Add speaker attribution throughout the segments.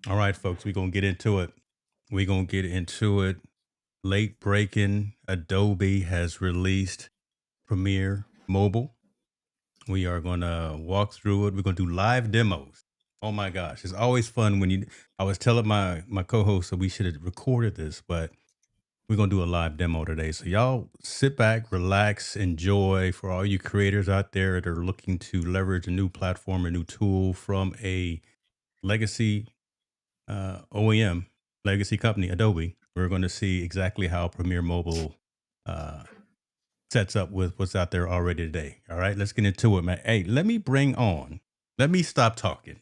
Speaker 1: All right, folks, we're going to get into it. We're going to get into it. Late breaking, Adobe has released Premiere Mobile. We are going to walk through it. We're going to do live demos. Oh my gosh, it's always fun when you. I was telling my co-host that we should have recorded this, but we're going to do a live demo today. So y'all sit back, relax, enjoy. For all you creators out there that are looking to leverage a new platform, a new tool from a legacy OEM legacy company, Adobe, we're going to see exactly how Premiere Mobile uh, sets up with what's out there already today. All right, let's get into it, man. Hey, let me stop talking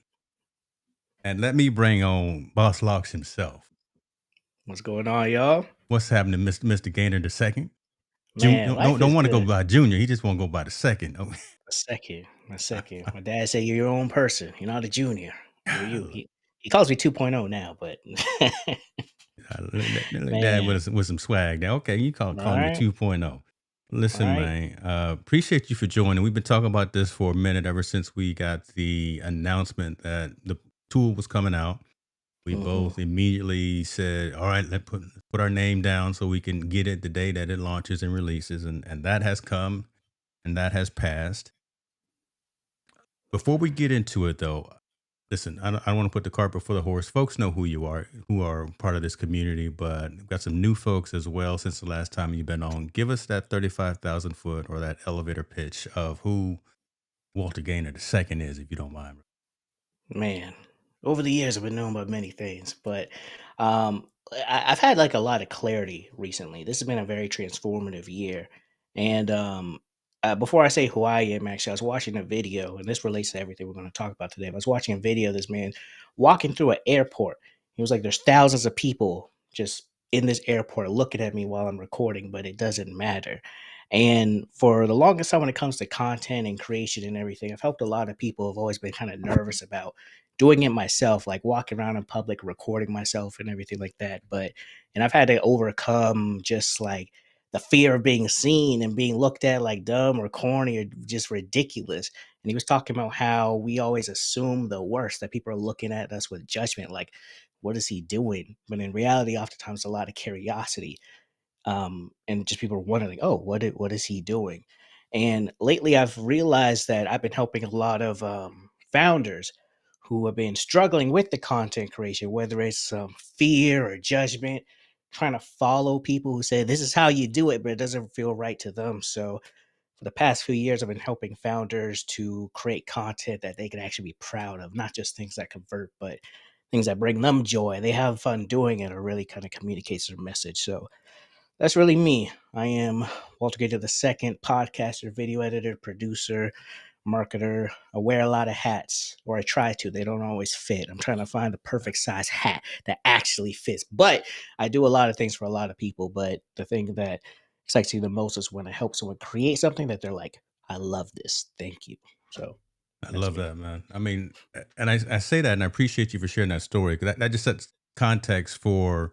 Speaker 1: and let me bring on Boss Locks himself.
Speaker 2: What's going on, y'all?
Speaker 1: What's happening, Mr. Gainer the second?
Speaker 2: Man, life
Speaker 1: Don't
Speaker 2: is
Speaker 1: want to go
Speaker 2: good.
Speaker 1: by Junior. He just want to go by the second. Oh,
Speaker 2: A second, a second. My dad said you're your own person. You're not a junior. You're you. He calls me 2.0 now, but
Speaker 1: Look, Dad
Speaker 2: man,
Speaker 1: with some swag. Now, okay, you
Speaker 2: all
Speaker 1: calling me
Speaker 2: right,
Speaker 1: 2.0.
Speaker 2: all
Speaker 1: Listen,
Speaker 2: right.
Speaker 1: man, appreciate you for joining. We've been talking about this for a minute ever since we got the announcement that the tool was coming out. We
Speaker 2: hmm
Speaker 1: both immediately said, "All right, let's put our name down so we can get it the day that it launches and releases," and that has come and that has passed. Before we get into it, though, listen, I don't want to put the cart before the horse. Folks know who you are, who are part of this community, but we've got some new folks as well since the last time you've been on. Give us that 35,000 foot or that elevator pitch of who Walter Gaynor II is, if you don't mind.
Speaker 2: Man, over the years, I've been known about many things, but I've had like a lot of clarity recently. This has been a very transformative year, and before I say who I am, actually, I was watching a video, and this relates to everything we're going to talk about today. I was watching a video of this man walking through an airport. He was like, "There's thousands of people just in this airport looking at me while I'm recording, but it doesn't matter." And for the longest time, when it comes to content and creation and everything, I've helped a lot of people. Have always been kind of nervous about doing it myself, like walking around in public, recording myself and everything like that. And I've had to overcome just like the fear of being seen and being looked at like dumb or corny or just ridiculous. And he was talking about how we always assume the worst, that people are looking at us with judgment, like, what is he doing? But in reality, oftentimes a lot of curiosity, and just people are wondering, oh, what is he doing? And lately, I've realized that I've been helping a lot of founders who have been struggling with the content creation, whether it's fear or judgment, trying to follow people who say this is how you do it, but it doesn't feel right to them. So, for the past few years, I've been helping founders to create content that they can actually be proud of, not just things that convert, but things that bring them joy. They have fun doing it or really kind of communicates their message. So, that's really me. I am Walter Gator the second, podcaster, video editor, producer, marketer. I wear a lot of hats, or I try to. They don't always fit. I'm trying to find the perfect size hat that actually fits. But I do a lot of things for a lot of people. But the thing that excites me the most is when I help someone create something that they're like, I love this. Thank you. So
Speaker 1: I
Speaker 2: that's
Speaker 1: love
Speaker 2: me.
Speaker 1: that, man. I mean, and I say that and I appreciate you for sharing that story because that just sets context for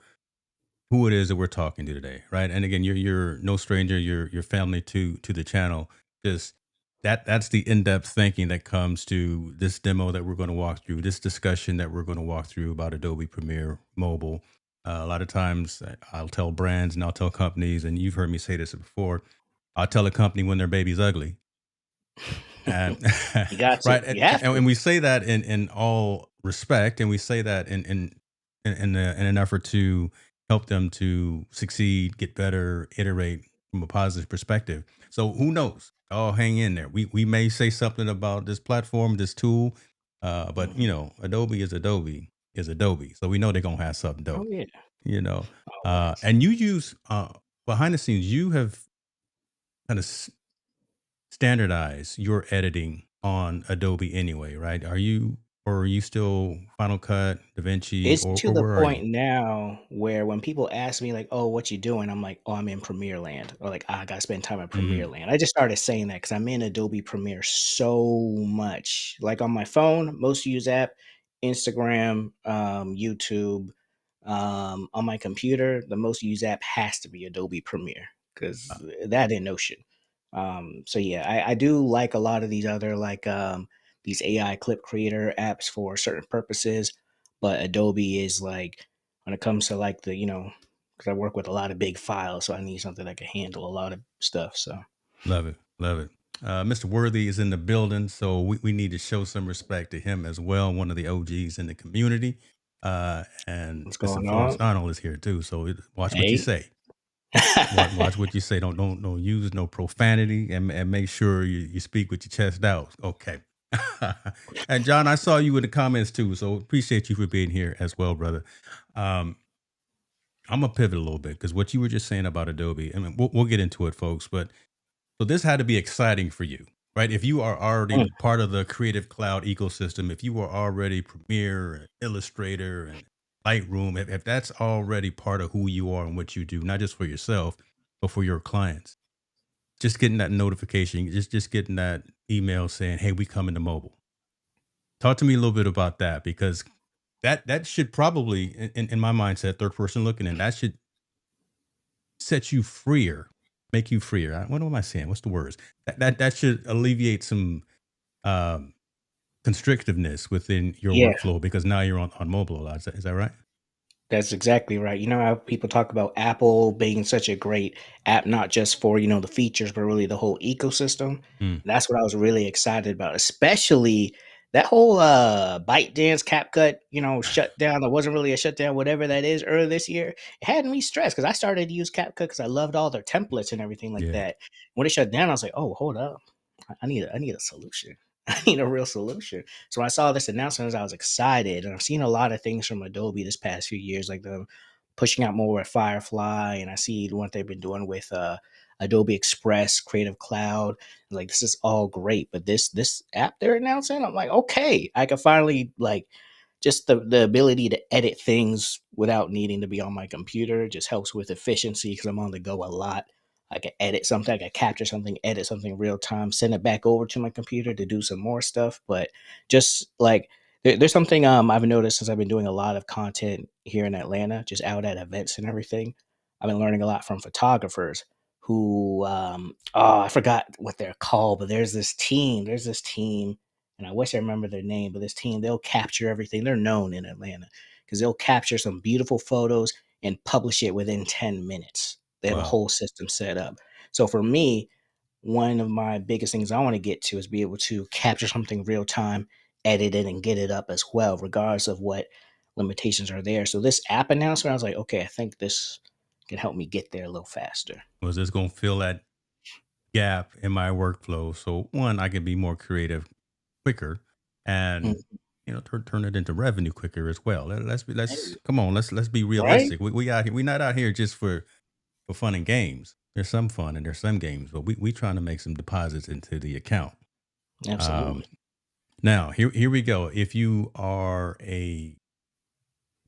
Speaker 1: who it is that we're talking to today, right? And again, you're no stranger. You're family to the channel. Just that's the in depth thinking that comes to this demo that we're going to walk through, this discussion that we're going to walk through about Adobe Premiere Mobile. A lot of times, I'll tell brands and I'll tell companies, and you've heard me say this before. I'll tell a company when their baby's ugly, and
Speaker 2: You got to.
Speaker 1: right,
Speaker 2: You have to.
Speaker 1: and we say that in all respect, and we say that in an effort to help them to succeed, get better, iterate from a positive perspective. So who knows? Oh, hang in there. We may say something about this platform, this tool, but
Speaker 2: Mhm.
Speaker 1: Adobe is Adobe is Adobe, so we know they're gonna have something
Speaker 2: Oh,
Speaker 1: dope.
Speaker 2: yeah.
Speaker 1: You know,
Speaker 2: Always.
Speaker 1: and you use behind the scenes, you have kind of standardize your editing on Adobe anyway, right? Are you or are you still Final Cut, DaVinci,
Speaker 2: It's to
Speaker 1: or
Speaker 2: the
Speaker 1: where are you?
Speaker 2: point now where when people ask me like, "Oh, what you doing?" I'm like, "Oh, I'm in Premiere Land," or like, "I gotta spend time in Premiere
Speaker 1: Mm,
Speaker 2: Land." I just started saying that because 'cause I'm in Adobe Premiere so much. Like on my phone, most used app, Instagram, YouTube. On my computer, the most used app has to be Adobe Premiere
Speaker 1: uh,
Speaker 2: because that in Notion. So yeah, I do like a lot of these other like these AI clip creator apps for certain purposes, but Adobe is like when it comes to like the, because I work with a lot of big files, so I need something that can handle a lot of stuff. So
Speaker 1: Love it. Love it. Mr. Worthy is in the building, so we need to show some respect to him as well. One of the OGs in the community. And
Speaker 2: what's
Speaker 1: Mr.
Speaker 2: going on?
Speaker 1: Faustano is here too. So watch what you
Speaker 2: Hey.
Speaker 1: say. Watch what you say. Don't use no profanity, and make sure you speak with your chest out. Okay. And John, I saw you in the comments too, so appreciate you for being here as well, brother. Um, I'm gonna pivot a little bit because what you were just saying about Adobe, I mean, we'll get into it, folks. But so this had to be exciting for you, right? If you are already
Speaker 2: Mm,
Speaker 1: part of the Creative Cloud ecosystem, if you are already Premiere and Illustrator and Lightroom, if that's already part of who you are and what you do, not just for yourself, but for your clients, just getting that notification, just getting that email saying, "Hey, we coming to mobile." Talk to me a little bit about that because that should probably, in my mindset, third person looking in, that should set you freer, make you freer. What am I saying? What's the words? That should alleviate some um, constrictiveness within your
Speaker 2: yeah.
Speaker 1: workflow because now you're on mobile a lot. Is that right?
Speaker 2: That's exactly right. You know how people talk about Apple being such a great app, not just for, the features, but really the whole ecosystem.
Speaker 1: Mm,
Speaker 2: That's what I was really excited about, especially that whole ByteDance CapCut, shutdown. That wasn't really a shutdown, whatever that is, earlier this year. It had me stressed because I started to use CapCut because I loved all their templates and everything like
Speaker 1: yeah.
Speaker 2: that. When it shut down, I was like, oh, hold up. I need a solution. I need a real solution. So when I saw this announcement, I was excited, and I've seen a lot of things from Adobe this past few years, like them pushing out more with Firefly, and I see what they've been doing with Adobe Express, Creative Cloud. Like this is all great, but this app they're announcing, I'm like, okay, I can finally like just the ability to edit things without needing to be on my computer just helps with efficiency because I'm on the go a lot. I can edit something, I can capture something, edit something real time, send it back over to my computer to do some more stuff. But just like there's something I've noticed since I've been doing a lot of content here in Atlanta, just out at events and everything. I've been learning a lot from photographers who oh, I forgot what they're called, but there's this team, and I wish I remember their name, but this team, they'll capture everything. They're known in Atlanta because they'll capture some beautiful photos and publish it within 10 minutes. They have a
Speaker 1: Wow.
Speaker 2: whole system set up. So for me, one of my biggest things I want to get to is be able to capture something real time, edit it, and get it up as well, regardless of what limitations are there. So this app announcement, I was like, okay, I think this can help me get there a little faster.
Speaker 1: Was this gonna fill that gap in my workflow? So one, I can be more creative quicker,
Speaker 2: Mm,
Speaker 1: and turn it into revenue quicker as well. Let's
Speaker 2: hey,
Speaker 1: come on. Let's be
Speaker 2: right?
Speaker 1: realistic. We out here. We're not out here just for fun and games. There's some fun and there's some games, but we trying to make some deposits into the account. Um,
Speaker 2: Absolutely.
Speaker 1: Now here we go. If you are a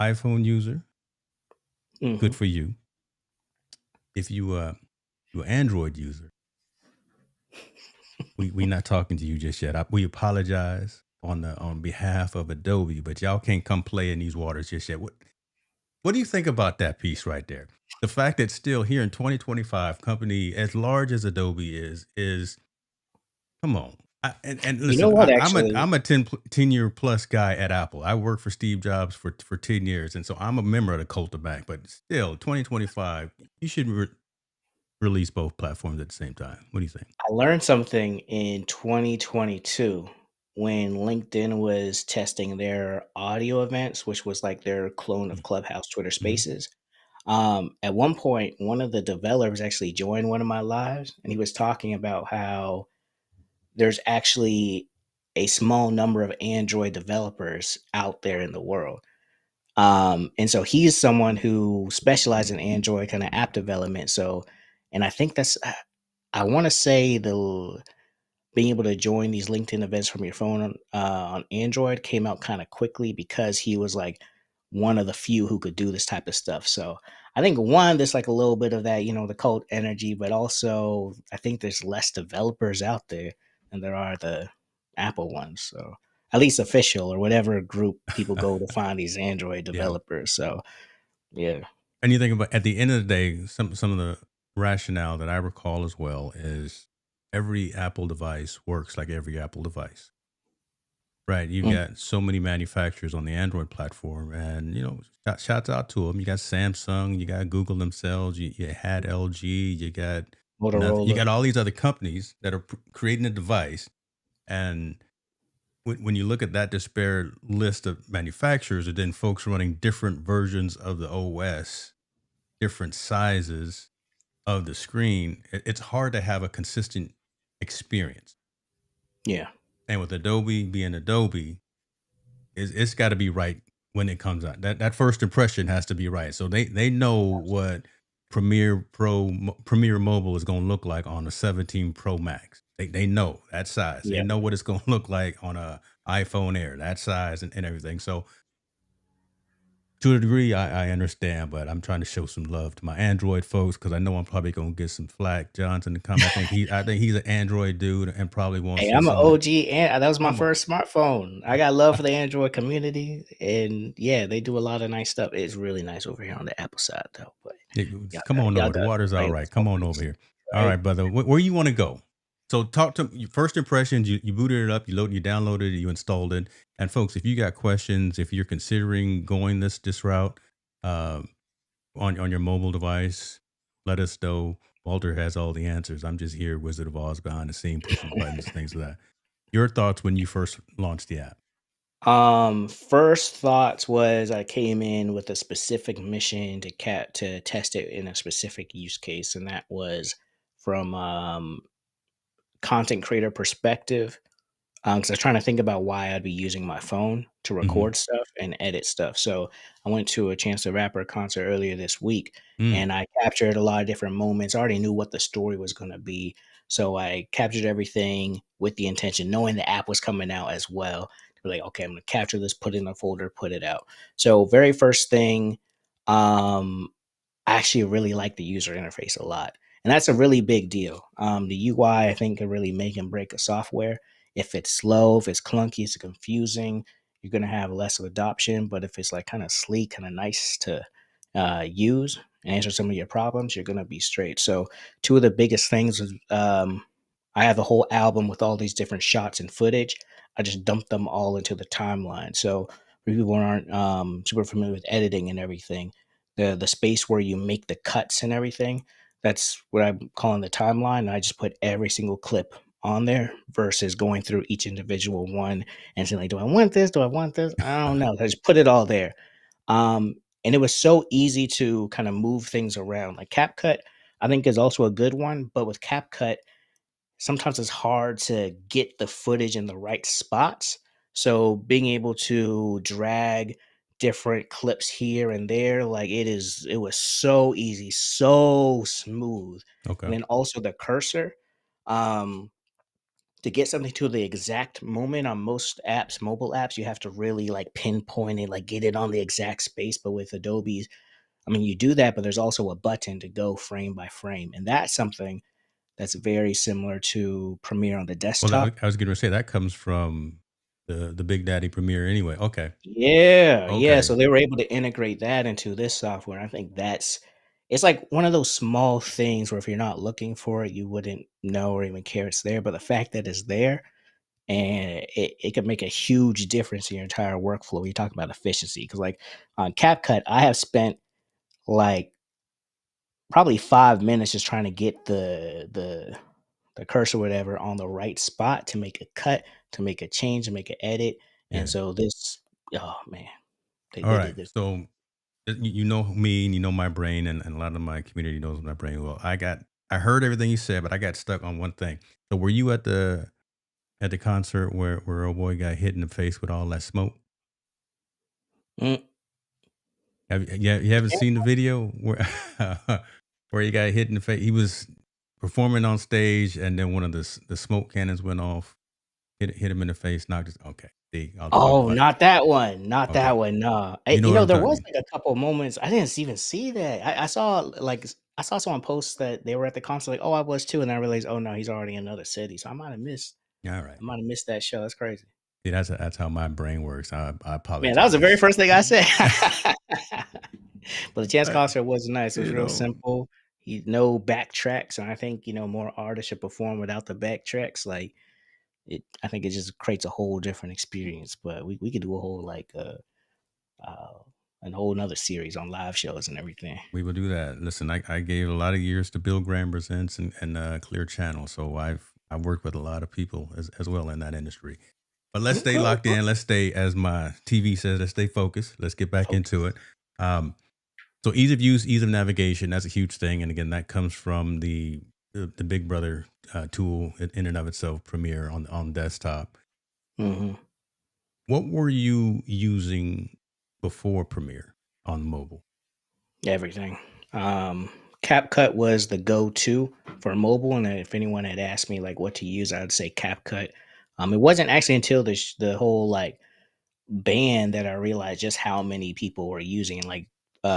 Speaker 1: iPhone user, good
Speaker 2: Hmm.
Speaker 1: for you. If you Android user, we not talking to you just yet. We apologize on behalf of Adobe, but y'all can't come play in these waters just yet. What do you think about that piece right there? The fact that still here in 2025, company as large as Adobe is come on. And
Speaker 2: You know
Speaker 1: listen,
Speaker 2: what,
Speaker 1: I'm a
Speaker 2: actually?
Speaker 1: I'm a 10 year plus guy at Apple. I worked for Steve Jobs for 10 years, and so I'm a member of the cult of Mac. But still, 2025, you should release both platforms at the same time. What do you think?
Speaker 2: I learned something in 2022 when LinkedIn was testing their audio events, which was like their clone of Clubhouse, Twitter
Speaker 1: Mm-hmm.
Speaker 2: Spaces. At one point, one of the developers actually joined one of my lives, and he was talking about how there's actually a small number of Android developers out there in the world. And so he's someone who specializes in Android kind of app development. So, and I think I want to say the being able to join these LinkedIn events from your phone on Android came out kind of quickly because he was like one of the few who could do this type of stuff. So I think one, there's like a little bit of that, the cult energy, but also I think there's less developers out there than there are the Apple ones. So at least official or whatever group people go to find these Android
Speaker 1: Yeah.
Speaker 2: developers. So yeah.
Speaker 1: And you think about at the end of the day, some of the rationale that I recall as well is every Apple device works like every Apple device. Right, you've
Speaker 2: Mm,
Speaker 1: got so many manufacturers on the Android platform, and shouts out to them. You got Samsung, you got Google themselves, you had LG, you got nothing. You
Speaker 2: Motorola.
Speaker 1: got all these other companies that are creating a device, and when you look at that disparate list of manufacturers, and then folks running different versions of the OS, different sizes of the screen, it's hard to have a consistent experience.
Speaker 2: Yeah.
Speaker 1: And with Adobe being Adobe, it's got to be right when it comes out. That first impression has to be right. So they know what Premiere Mobile is going to look like on a 17 Pro Max. They know that size. They
Speaker 2: Yeah.
Speaker 1: know what it's going to look like on a iPhone Air, that size and everything. So to a degree, I understand, but I'm trying to show some love to my Android folks because I know I'm probably going to get some flack. Johnson to come. I think he's an Android dude and probably won't
Speaker 2: Hey,
Speaker 1: see
Speaker 2: I'm an
Speaker 1: some of the.
Speaker 2: OG, and that was my
Speaker 1: Come on.
Speaker 2: first smartphone. I got love for the Android community, and yeah, they do a lot of nice stuff. It's really nice over here on the Apple side, though. But
Speaker 1: Just come on
Speaker 2: y'all
Speaker 1: over. The
Speaker 2: got
Speaker 1: water's all
Speaker 2: right
Speaker 1: right.
Speaker 2: small
Speaker 1: Come on over
Speaker 2: place,
Speaker 1: here. All
Speaker 2: right?
Speaker 1: right, brother. Where you want to go? So talk to your first impressions. You booted it up. You downloaded it. You installed it. And folks, if you got questions, if you're considering going this route um, on your mobile device, let us know. Walter has all the answers. I'm just here, Wizard of Oz, behind the scene, pushing buttons, things like that. Your thoughts when you first launched the app?
Speaker 2: First thoughts was I came in with a specific mission to test it in a specific use case, and that was from content creator perspective. 'Cause I was trying to think about why I'd be using my phone to
Speaker 1: Hmm.
Speaker 2: record stuff and edit stuff. So I went to a Chance the Rapper concert earlier this week,
Speaker 1: Mm,
Speaker 2: and I captured a lot of different moments. I already knew what the story was gonna be, so I captured everything with the intention, knowing the app was coming out as well. To be like, okay, I'm gonna capture this, put it in a folder, put it out. So very first thing, um, I actually really like the user interface a lot, and that's a really big deal. The UI, I think, can really make and break a software. If it's slow, if it's clunky, it's confusing, you're gonna have less of adoption. But if it's like kind of sleek, kind of nice to use and answer some of your problems, you're gonna be straight. So two of the biggest things is I have a whole album with all these different shots and footage. I just dumped them all into the timeline. So for people who aren't super familiar with editing and everything, the space where you make the cuts and everything, that's what I'm calling the timeline. And I just put every single clip on there versus going through each individual one and saying like, do I want this? Do I want this? I don't know. I just put it all there. Um, and it was so easy to kind of move things around. Like CapCut, I think is also a good one, but with CapCut, sometimes it's hard to get the footage in the right spots. So being able to drag different clips here and there, like it was so easy, so smooth. And
Speaker 1: okay.
Speaker 2: then also the cursor. Um, to get something to the exact moment on most apps, mobile apps, you have to really like pinpoint it, like get it on the exact space. But with Adobe's, I mean, you do that, but there's also a button to go frame by frame. And that's something that's very similar to Premiere on the
Speaker 1: Well,
Speaker 2: desktop.
Speaker 1: I was going to say that comes from the Big Daddy Premiere anyway. Okay.
Speaker 2: Yeah, yeah,
Speaker 1: Okay.
Speaker 2: so they were able to integrate that into this software, and I think that's it's like one of those small things where if you're not looking for it, you wouldn't know or even care it's there, but the fact that it's there and it could make a huge difference in your entire workflow. You talk about efficiency because, like, on CapCut, I have spent, like, probably 5 minutes just trying to get the cursor or whatever on the right spot to make a cut, to make a change, to make an edit. And
Speaker 1: Yeah.
Speaker 2: so this, oh man,
Speaker 1: All
Speaker 2: they
Speaker 1: right.
Speaker 2: did this.
Speaker 1: So you know me and you know my brain and a lot of my community knows my brain well. I heard everything you said, but I got stuck on one thing. So were you at the concert where old boy got hit in the face with all that smoke?
Speaker 2: Mm,
Speaker 1: You haven't seen the video where where he got hit in the face? He was performing on stage, and then one of the smoke cannons went off, hit him in the face, knocked his. Okay, see, I was talking
Speaker 2: oh,
Speaker 1: about.
Speaker 2: not that one, not
Speaker 1: Okay,
Speaker 2: that one. No,
Speaker 1: you know what I'm
Speaker 2: there was
Speaker 1: talking.
Speaker 2: like a couple moments I didn't even see that. I saw like I saw someone post that they were at the concert, like, oh, I was too, and I realized, oh no, he's already in another city. So
Speaker 1: All right,
Speaker 2: I might have missed that show. That's crazy.
Speaker 1: see, that's how my brain works. I
Speaker 2: Man, that was the very
Speaker 1: apologize.
Speaker 2: first thing I said. But the Chance
Speaker 1: Uh,
Speaker 2: concert was nice. It was
Speaker 1: you
Speaker 2: real
Speaker 1: know,
Speaker 2: simple. He no backtracks, and I think, more artists should perform without the backtracks. Like, I think it just creates a whole different experience. But we could do a whole like uh a whole another series on live shows and everything.
Speaker 1: We will do that. Listen, I gave a lot of years to Bill Graham Presents and Clear Channel, so I've worked with a lot of people as well in that industry. But let's stay
Speaker 2: Okay,
Speaker 1: locked in. Let's stay, as my TV says, let's stay focused. Let's get back into
Speaker 2: focus.
Speaker 1: it. Um, so ease of use, ease of navigation, that's a huge thing. And again, that comes from the Big Brother tool in and of itself, Premiere on desktop.
Speaker 2: Hmm.
Speaker 1: What were you using before Premiere on mobile?
Speaker 2: Everything. Um, CapCut was the go-to for mobile, and if anyone had asked me like what to use, I would say CapCut. It wasn't actually until the whole like ban that I realized just how many people were using like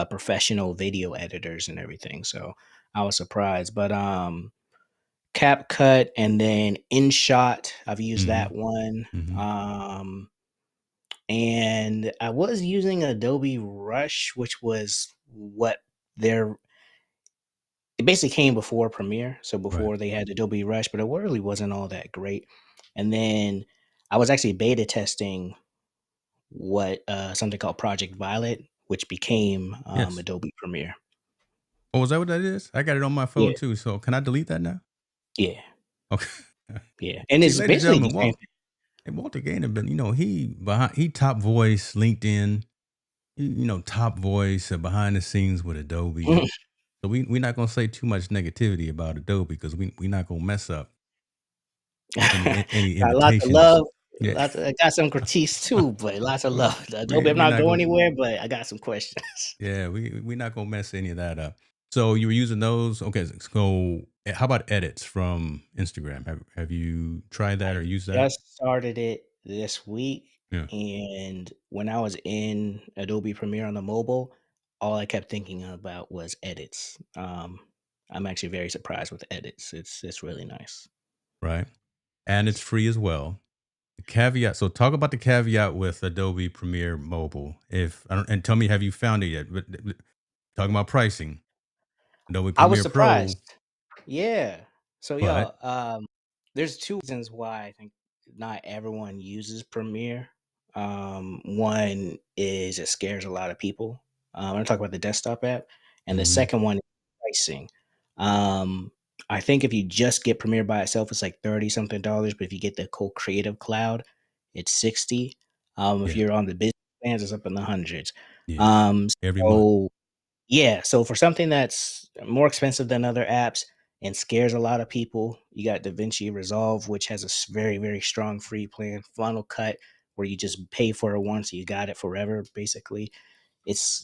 Speaker 2: professional video editors and everything. So I was surprised. But CapCut and then InShot, I've used
Speaker 1: Hmm.
Speaker 2: that one.
Speaker 1: Hmm.
Speaker 2: And I was using Adobe Rush, which was what their it basically came before Premiere, so
Speaker 1: Right.
Speaker 2: before they had Adobe Rush, but it really wasn't all that great. And then I was actually beta testing what something called Project Violet, which became
Speaker 1: Yes.
Speaker 2: Adobe Premiere.
Speaker 1: Oh, is that what that is? I got it on my phone
Speaker 2: Yeah,
Speaker 1: too. So can I delete that now?
Speaker 2: yeah,
Speaker 1: Okay.
Speaker 2: yeah, and
Speaker 1: See,
Speaker 2: it's
Speaker 1: ladies and
Speaker 2: basically the
Speaker 1: gentlemen,
Speaker 2: same
Speaker 1: Walter Gainer been, he top voice LinkedIn, top voice behind the scenes with
Speaker 2: thing.
Speaker 1: Adobe. So we're not gonna say too much negativity about Adobe because we not gonna mess up any
Speaker 2: Got lots of
Speaker 1: invitations.
Speaker 2: love.
Speaker 1: Yeah.
Speaker 2: Lots of, I got some critiques too, but lots of love. Adobe, I'm
Speaker 1: We
Speaker 2: not
Speaker 1: not
Speaker 2: going
Speaker 1: gonna
Speaker 2: anywhere, but I got some questions.
Speaker 1: yeah, we not gonna mess any of that up. So you were using those. Okay, so how about edits from Instagram? Have you tried that
Speaker 2: I
Speaker 1: or used that?
Speaker 2: just started it this week,
Speaker 1: Yeah.
Speaker 2: and when I was in Adobe Premiere on the mobile, all I kept thinking about was edits. I'm actually very surprised with edits. It's really nice.
Speaker 1: Right. And it's free as well. The caveat. So talk about the caveat with Adobe Premiere Mobile. If I don't, and tell me, have you found it yet? But talking about pricing, Adobe
Speaker 2: I was
Speaker 1: Premiere Pro,
Speaker 2: surprised. Yeah. So
Speaker 1: but
Speaker 2: y'all, there's two reasons why I think not everyone uses Premiere. One is it scares a lot of people. I'm gonna talk about the desktop app, and the
Speaker 1: hmm
Speaker 2: second one is pricing. Um, I think if you just get Premiere by itself, it's like 30 something dollars, but if you get the cool Creative Cloud, it's 60. If
Speaker 1: yeah,
Speaker 2: you're on the business plans, it's up in the hundreds.
Speaker 1: yeah,
Speaker 2: Um,
Speaker 1: every month,
Speaker 2: so yeah, so for something that's more expensive than other apps and scares a lot of people, you got DaVinci Resolve, which has a very, very strong free plan. Final Cut, where you just pay for it once, you got it forever, basically.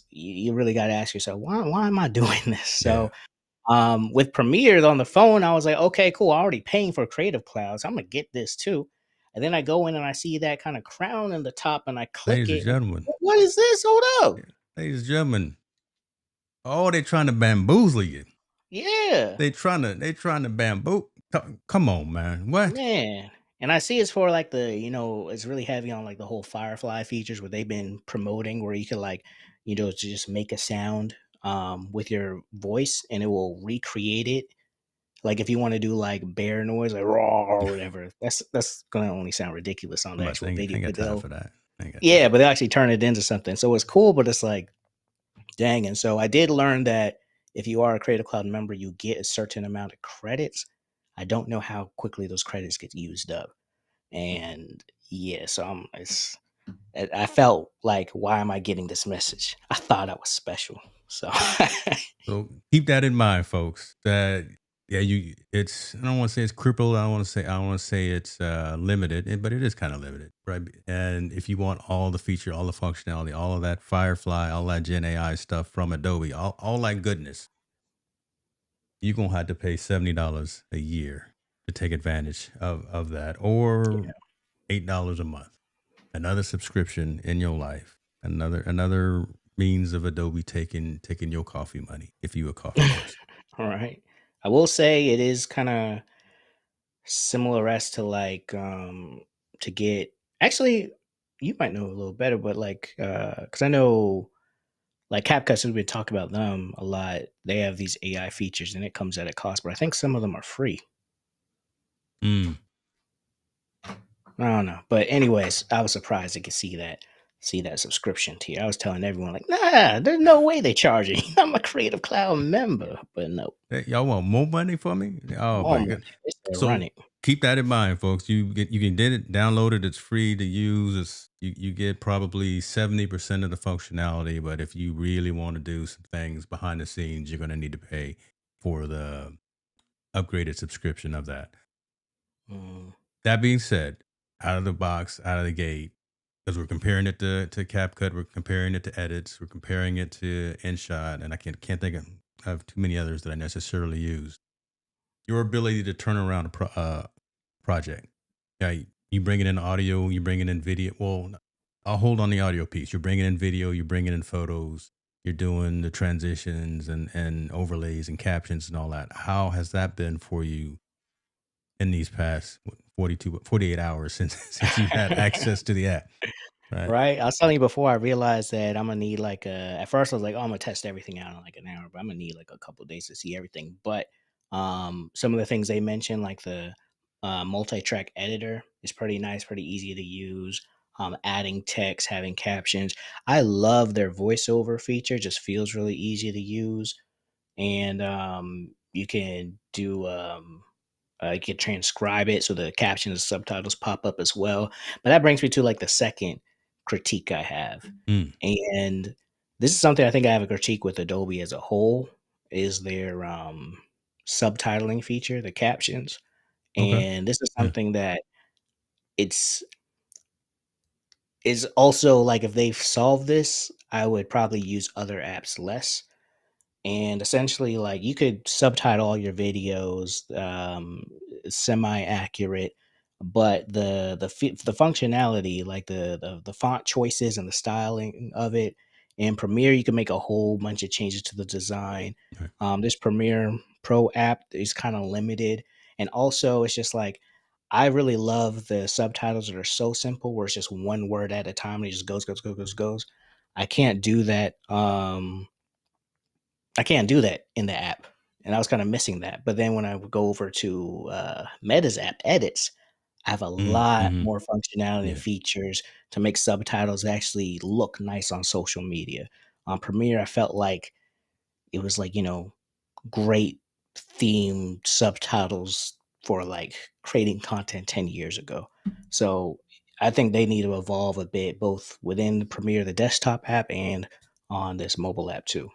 Speaker 2: You really got to ask yourself, why am I doing this?
Speaker 1: yeah.
Speaker 2: So with Premiere on the phone, I was like, okay, cool. I'm already paying for Creative Cloud, so I'm gonna get this too. And then I go in and I see that kind of crown in the top, and I click
Speaker 1: Ladies and
Speaker 2: it. And
Speaker 1: gentlemen,
Speaker 2: what is this? Hold up,
Speaker 1: yeah, ladies and gentlemen, oh, they trying to bamboozle you.
Speaker 2: yeah.
Speaker 1: They trying to bamboo. Come on, man. What?
Speaker 2: Man, and I see it's for like it's really heavy on like the whole Firefly features where they've been promoting where you can like, to just make a sound with your voice and it will recreate it. Like if you want to do like bear noise, like raw or whatever, that's gonna only sound ridiculous on
Speaker 1: I'm
Speaker 2: the
Speaker 1: about to say,
Speaker 2: actual
Speaker 1: I
Speaker 2: video.
Speaker 1: ain't got
Speaker 2: But
Speaker 1: time
Speaker 2: they'll
Speaker 1: for that. I ain't got time
Speaker 2: yeah,
Speaker 1: for
Speaker 2: but they'll actually turn it into something. So it's cool, but it's like dang. And so I did learn that if you are a Creative Cloud member, you get a certain amount of credits. I don't know how quickly those credits get used up. And yeah, so I felt like, why am I getting this message? I thought I was special. So
Speaker 1: So keep that in mind, folks. That yeah, it's I don't want to say it's crippled. I don't want to say it's limited, but it is kind of limited, right? And if you want all the feature, all the functionality, all of that Firefly, all that Gen AI stuff from Adobe, all that goodness, you're gonna have to pay $70 a year to take advantage of that, or
Speaker 2: yeah.
Speaker 1: $8 a month. Another subscription in your life. Another means of Adobe taking your coffee money if you a coffee person.
Speaker 2: All right. I will say it is kind of similar as to like to get actually you might know a little better, but like because I know like CapCut, since we talk about them a lot, they have these AI features and it comes at a cost, but I think some of them are free.
Speaker 1: Mm.
Speaker 2: I don't know. But anyways, I was surprised I could see that subscription tier. I was telling everyone like, nah, there's no way they charging. I'm a Creative Cloud member, but no,
Speaker 1: Hey, y'all want more money for me? Oh
Speaker 2: more
Speaker 1: my
Speaker 2: money.
Speaker 1: god!
Speaker 2: They said run
Speaker 1: So
Speaker 2: it.
Speaker 1: keep that in mind, folks. You can get it, download it. It's free to use. You get probably 70% of the functionality, but if you really want to do some things behind the scenes, you're going to need to pay for the upgraded subscription of that.
Speaker 2: Mm,
Speaker 1: That being said, out of the box, out of the gate, because we're comparing it to CapCut, we're comparing it to edits, we're comparing it to InShot, and I can't think of too many others that I necessarily use. Your ability to turn around a project. Yeah, you bring it in audio, you bring it in video. Well, I'll hold on the audio piece. You're bringing in video, you're bringing in photos, you're doing the transitions and overlays and captions and all that. How has that been for you in these past 48 hours since since you've had access to the app? Right.
Speaker 2: right? I was telling you before I realized that I'm gonna need like a at first I was like, oh, I'm gonna test everything out in like an hour, but I'm gonna need like a couple days to see everything. But some of the things they mentioned, like the multi-track editor is pretty nice, pretty easy to use. Adding text, having captions. I love their voiceover feature, just feels really easy to use. And you can do you can transcribe it so the captions and subtitles pop up as well. But that brings me to like the second critique I have.
Speaker 1: Mm,
Speaker 2: And this is something I think I have a critique with Adobe as a whole is their subtitling feature, the captions.
Speaker 1: okay.
Speaker 2: And this is
Speaker 1: Yeah.
Speaker 2: something that it's is also like if they've solved this, I would probably use other apps less. And essentially like you could subtitle all your videos semi accurate, but the functionality like the font choices and the styling of it in Premiere you can make a whole bunch of changes to the design.
Speaker 1: Right.
Speaker 2: This Premiere Pro app is kind of limited, and also it's just like I really love the subtitles that are so simple where it's just one word at a time and it just goes. I can't do that I can't do that in the app, and I was kinda missing that, but then when I would go over to, Meta's app, Edits, I have a lot
Speaker 1: Mm-hmm.
Speaker 2: more functionality and
Speaker 1: Yeah.
Speaker 2: features to make subtitles actually look nice on social media. On Premiere, I felt like it was like, great themed subtitles for, like, creating content 10 years ago. So, I think they need to evolve a bit both within the Premiere, the desktop app, and on this mobile app too.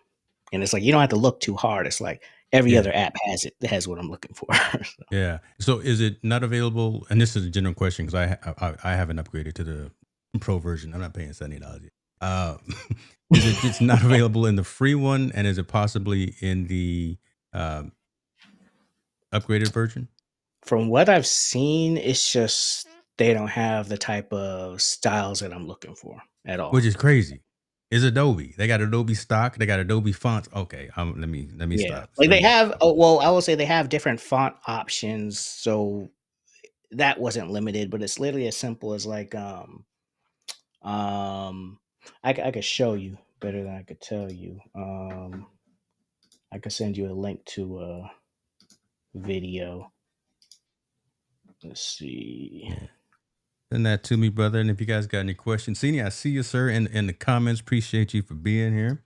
Speaker 2: And it's like, you don't have to look too hard. It's like every
Speaker 1: Yeah.
Speaker 2: other app has it. That has what I'm looking for. So,
Speaker 1: Yeah. So is it not available? And this is a general question because I haven't upgraded to the pro version. I'm not paying $70 yet. Uh, is it just not available in the free one, and is it possibly in the um, upgraded version?
Speaker 2: from what I've seen, it's just they don't have the type of styles that I'm looking for at all.
Speaker 1: Which is crazy. Is Adobe? They got Adobe stock. They got Adobe fonts. Okay, let me
Speaker 2: Yeah.
Speaker 1: stop.
Speaker 2: Like
Speaker 1: Let
Speaker 2: they
Speaker 1: me
Speaker 2: have,
Speaker 1: stop.
Speaker 2: oh, well, I will say they have different font options. So that wasn't limited, but it's literally as simple as like, um, I could show you better than I could tell you. I could send you a link to a video. Let's see.
Speaker 1: Yeah. Send that to me, brother. And if you guys got any questions, Senior, I see you, sir, in the comments. Appreciate you for being here.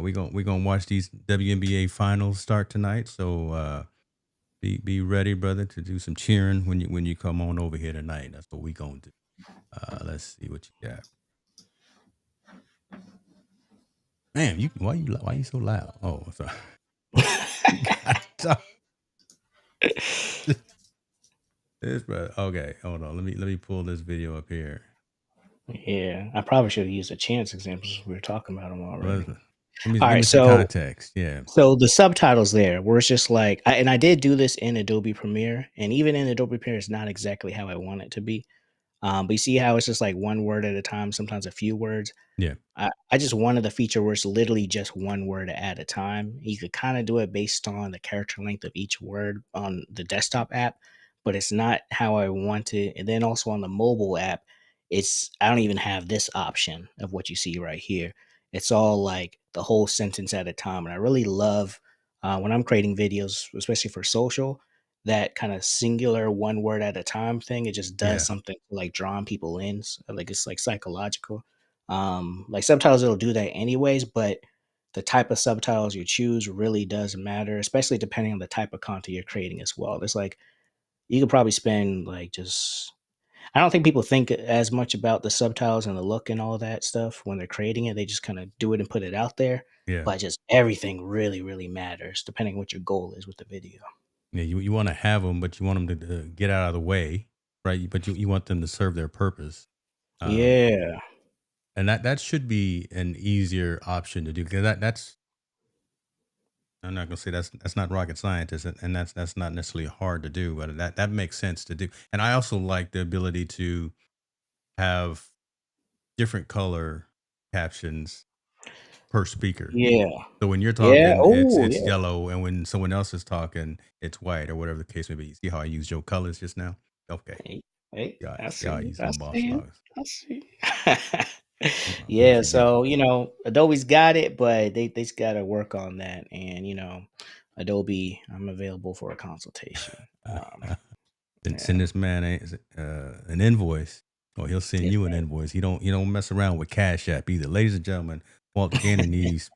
Speaker 1: We gonna watch these WNBA finals start tonight. So be ready, brother, to do some cheering when you come on over here tonight. That's what we gonna do. Let's see what you got. Man, why you so loud? Oh, sorry. You got this, brother. Okay, hold on. Let me pull this video up here.
Speaker 2: Yeah, I probably should have used the chance examples. We were talking about them
Speaker 1: Well,
Speaker 2: already.
Speaker 1: give
Speaker 2: All
Speaker 1: me
Speaker 2: right,
Speaker 1: some
Speaker 2: so
Speaker 1: context. Yeah,
Speaker 2: the subtitles there, where it's just like, and I did do this in Adobe Premiere, and even in Adobe Premiere, it's not exactly how I want it to be. But you see how it's just like one word at a time, sometimes a few words.
Speaker 1: yeah,
Speaker 2: I just wanted the feature where it's literally just one word at a time. You could kind of do it based on the character length of each word on the desktop app, but it's not how I want it. And then also on the mobile app, it's I don't even have this option of what you see right here. It's all like the whole sentence at a time. And I really love when I'm creating videos, especially for social. that kind of singular one word at a time thing. It just does
Speaker 1: Yeah.
Speaker 2: something for like drawing people in. Like it's like psychological. Like subtitles, it'll do that anyways, but the type of subtitles you choose really does matter, especially depending on the type of content you're creating as well. There's like you could probably spend like just I don't think people think as much about the subtitles and the look and all of that stuff when they're creating it. They just kind of do it and put it out there.
Speaker 1: Yeah.
Speaker 2: But just everything really, really matters depending what your goal is with the video.
Speaker 1: Yeah. You want to have them, but you want them to get out of the way, right? But you want them to serve their purpose. Um,
Speaker 2: Yeah.
Speaker 1: and that should be an easier option to do because that's I'm not gonna say that's not rocket scientist, and that's not necessarily hard to do, but that makes sense to do. And I also like the ability to have different color captions per speaker.
Speaker 2: Yeah.
Speaker 1: So when you're
Speaker 2: Yeah.
Speaker 1: talking,
Speaker 2: Oh,
Speaker 1: it's
Speaker 2: yeah.
Speaker 1: yellow, and when someone else is talking, it's white or whatever the case may be. You see how I use your colors just now? Okay,
Speaker 2: Hey, hey,
Speaker 1: yeah,
Speaker 2: I
Speaker 1: yeah,
Speaker 2: see
Speaker 1: I
Speaker 2: it.
Speaker 1: use
Speaker 2: I
Speaker 1: my
Speaker 2: see
Speaker 1: boss
Speaker 2: it.
Speaker 1: logs.
Speaker 2: I see.
Speaker 1: Won't
Speaker 2: Yeah,
Speaker 1: forget.
Speaker 2: so Adobe's got it, but they just gotta work on that. And Adobe, I'm available for a consultation.
Speaker 1: Send
Speaker 2: Yeah,
Speaker 1: this man an invoice, or he'll send
Speaker 2: yeah,
Speaker 1: you an
Speaker 2: right.
Speaker 1: invoice. He don't mess around with Cash App either. Ladies and gentlemen, Walter Gainer needs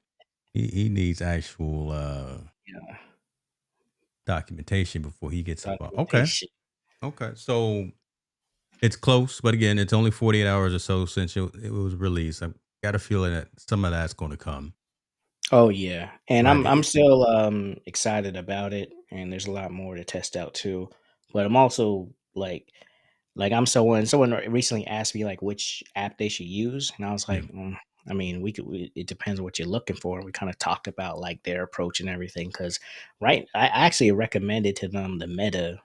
Speaker 1: he needs actual
Speaker 2: Yeah,
Speaker 1: documentation before he gets involved. Okay,
Speaker 2: documentation.
Speaker 1: okay. So it's close, but again, it's only 48 hours or so since it was released. I got a feeling that some of that's going to come.
Speaker 2: Oh yeah, and
Speaker 1: Right.
Speaker 2: I'm still excited about it, and there's a lot more to test out too. But I'm also like I'm someone recently asked me like which app they should use, and I was
Speaker 1: Yeah.
Speaker 2: like, I mean, it depends on what you're looking for. We kind of talked about like their approach and everything because right, I actually recommended to them the Meta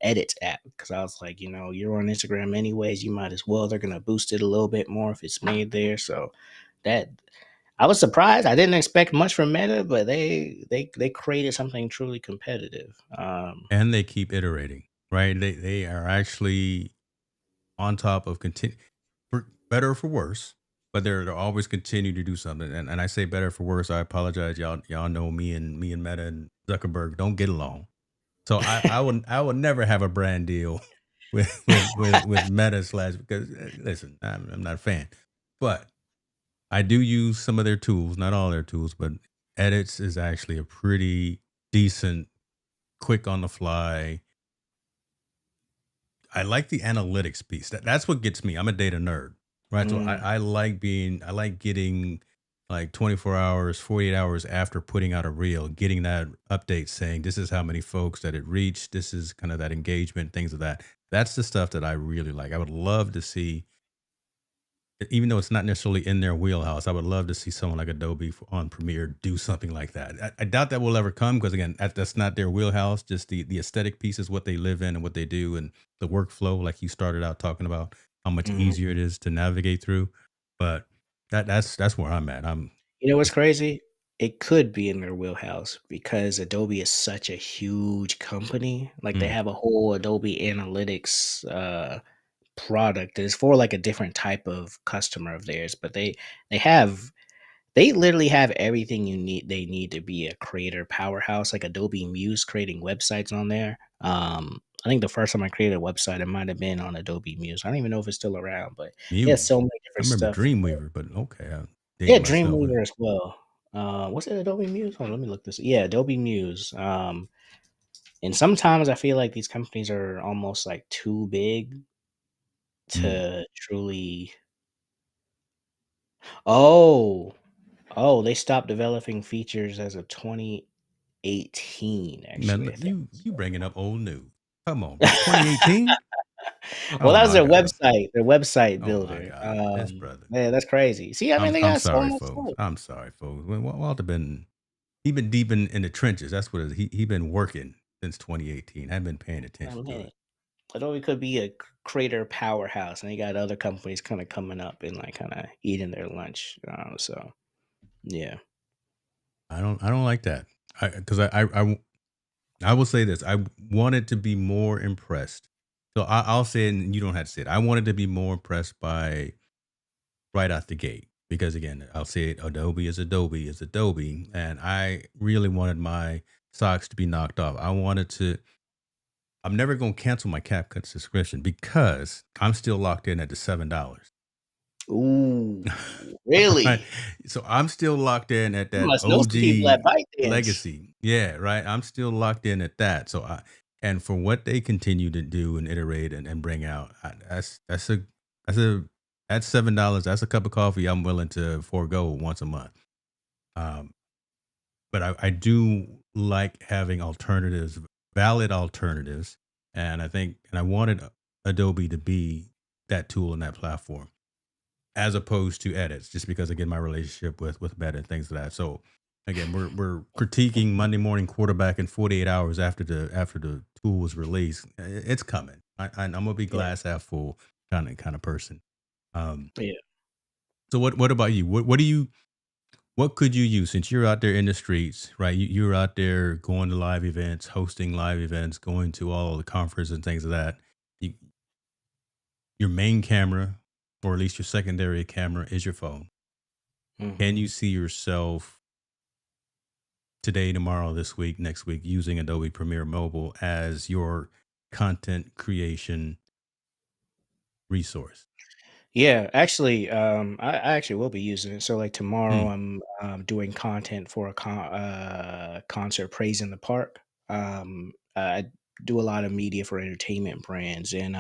Speaker 2: Edits app because I was like, you're on Instagram anyways, you might as well. They're gonna boost it a little bit more if it's made there, so that I was surprised. I didn't expect much from Meta, but they created something truly competitive.
Speaker 1: And they keep iterating, right? They are actually on top of continue for better or for worse, but they're always continue to do something. And I say better for worse. I apologize, y'all know me and Meta and Zuckerberg don't get along. So I would never have a brand deal with Meta slash because listen, I'm not a fan, but I do use some of their tools, not all their tools, but edits is actually a pretty decent, quick on the fly. I like the analytics piece. That's what gets me. I'm a data nerd, right? So
Speaker 2: mm,
Speaker 1: I like getting like 24 hours, 48 hours after putting out a reel, getting that update saying this is how many folks that it reached. This is kind of that engagement, things of that. That's the stuff that I really like. I would love to see even though it's not necessarily in their wheelhouse, I would love to see someone like Adobe on Premiere do something like that. I doubt that will ever come because again, that's not their wheelhouse. Just the aesthetic piece is what they live in and what they do, and the workflow, like you started out talking about, how much
Speaker 2: mhm.
Speaker 1: easier it is to navigate through. But that's where I'm at. I'm
Speaker 2: You know what's crazy? It could be in their wheelhouse because Adobe is such a huge company. Like they
Speaker 1: mm,
Speaker 2: have a whole Adobe Analytics product that is for like a different type of customer of theirs, but they have they literally have everything they need to be a creator powerhouse, like Adobe Muse creating websites on there. I think the first time I created a website, it might have been on Adobe Muse. I don't even know if it's still around, but it has
Speaker 1: Muse.
Speaker 2: so many
Speaker 1: I
Speaker 2: different
Speaker 1: remember
Speaker 2: stuff.
Speaker 1: Dreamweaver, but okay, I'm
Speaker 2: Yeah,
Speaker 1: dating myself. But
Speaker 2: Dreamweaver as well. What's it Adobe Muse? Hold on, let me look this. Yeah, Adobe Muse. And sometimes I feel like these companies are almost like too big
Speaker 1: mm,
Speaker 2: to truly. Oh, oh, they stopped developing features as of 2018.
Speaker 1: man,
Speaker 2: Actually, I think.
Speaker 1: you bringing up old news? Come on, bro. 2018.
Speaker 2: Well,
Speaker 1: Oh
Speaker 2: that was
Speaker 1: my god.
Speaker 2: their website
Speaker 1: Oh my
Speaker 2: builder.
Speaker 1: god. This brother.
Speaker 2: Man, that's crazy. See, I mean, they
Speaker 1: I'm
Speaker 2: got so
Speaker 1: sorry,
Speaker 2: much
Speaker 1: folks.
Speaker 2: stuff.
Speaker 1: I'm sorry, folks. Walter been he been deep in the trenches. That's what it is. He been working since 2018. I've been paying
Speaker 2: I
Speaker 1: attention to
Speaker 2: mean,
Speaker 1: it.
Speaker 2: Adobe could be a creator powerhouse, and they got other companies kind of coming up and like kind of eating their lunch. So yeah.
Speaker 1: I don't like that. Because I will say this. I wanted to be more impressed. So I'll say it, and you don't have to say it. I wanted to be more impressed by right out the gate because again, I'll say it. Adobe is Adobe is Adobe, and I really wanted my socks to be knocked off. I wanted to. I'm never gonna cancel my CapCut subscription because I'm still locked in at the $7.
Speaker 2: Ooh,
Speaker 1: Right?
Speaker 2: really?
Speaker 1: So I'm still locked in at
Speaker 2: You
Speaker 1: that
Speaker 2: must know some people at
Speaker 1: OG
Speaker 2: ByteDance.
Speaker 1: legacy. Yeah, right. I'm still locked in at that. So I and for what they continue to do and iterate and bring out, that's a that's $7. That's a cup of coffee I'm willing to forego once a month. Um, but I do like having alternatives, valid alternatives, and I wanted Adobe to be that tool and that platform as opposed to edits, just because again my relationship with Meta and things like that. So again, we're critiquing Monday morning quarterback in 48 hours after the tool was released. It's coming. I'm gonna be
Speaker 2: Yeah,
Speaker 1: glass half full kind of person. Um,
Speaker 2: yeah.
Speaker 1: so what about you? What do you what could you use since you're out there in the streets, right? You're out there going to live events, hosting live events, going to all the conferences and things of that. You, your main camera, or at least your secondary camera, is your phone. Can
Speaker 2: Mhm.
Speaker 1: you see yourself today, tomorrow, this week, next week using Adobe Premiere Mobile as your content creation resource?
Speaker 2: Yeah, actually, I actually will be using it. So, like tomorrow,
Speaker 1: Mm,
Speaker 2: I'm doing content for a concert, Praise in the Park. I do a lot of media for entertainment brands, and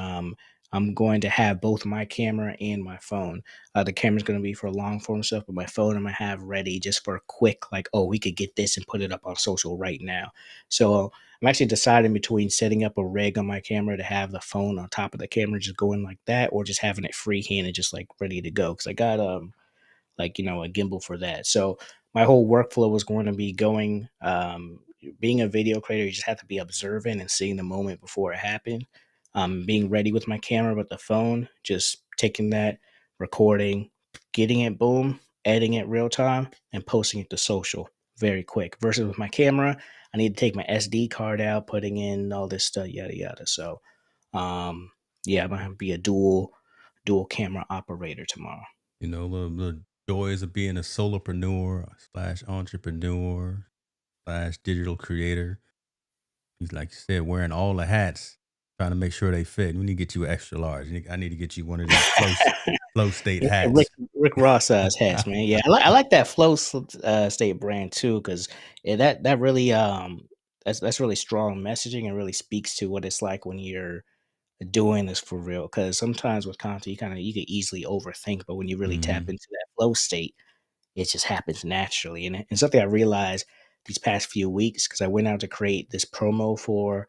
Speaker 2: I'm going to have both my camera and my phone. The camera's going to be for long form stuff, but my phone I'm gonna have ready just for a quick, like, oh, we could get this and put it up on social right now. So I'm actually deciding between setting up a rig on my camera to have the phone on top of the camera just going like that, or just having it freehand just like ready to go. Because I got like a gimbal for that. So my whole workflow was going to be going being a video creator, you just have to be observant and seeing the moment before it happened. Being ready with my camera, but the phone, just taking that, recording, getting it, boom, editing it real time, and posting it to social very quick. Versus with my camera, I need to take my SD card out, putting in all this stuff, yada yada. So um yeah, I'm gonna be a dual camera operator tomorrow.
Speaker 1: the joys of being a solopreneur slash entrepreneur slash digital creator. He's like you said, wearing all the hats, trying to make sure they fit. We need to get you extra large. I need to get you one of these flow state
Speaker 2: Yeah, Rick
Speaker 1: hats.
Speaker 2: Rick Ross hats, man. Yeah, I like that State brand too, because that really that's really strong messaging and really speaks to what it's like when you're doing this for real. Because sometimes with content, you could easily overthink, but when you really tap
Speaker 1: Hmm.
Speaker 2: into that flow state, it just happens naturally. And something I realized these past few weeks, because I went out to create this promo for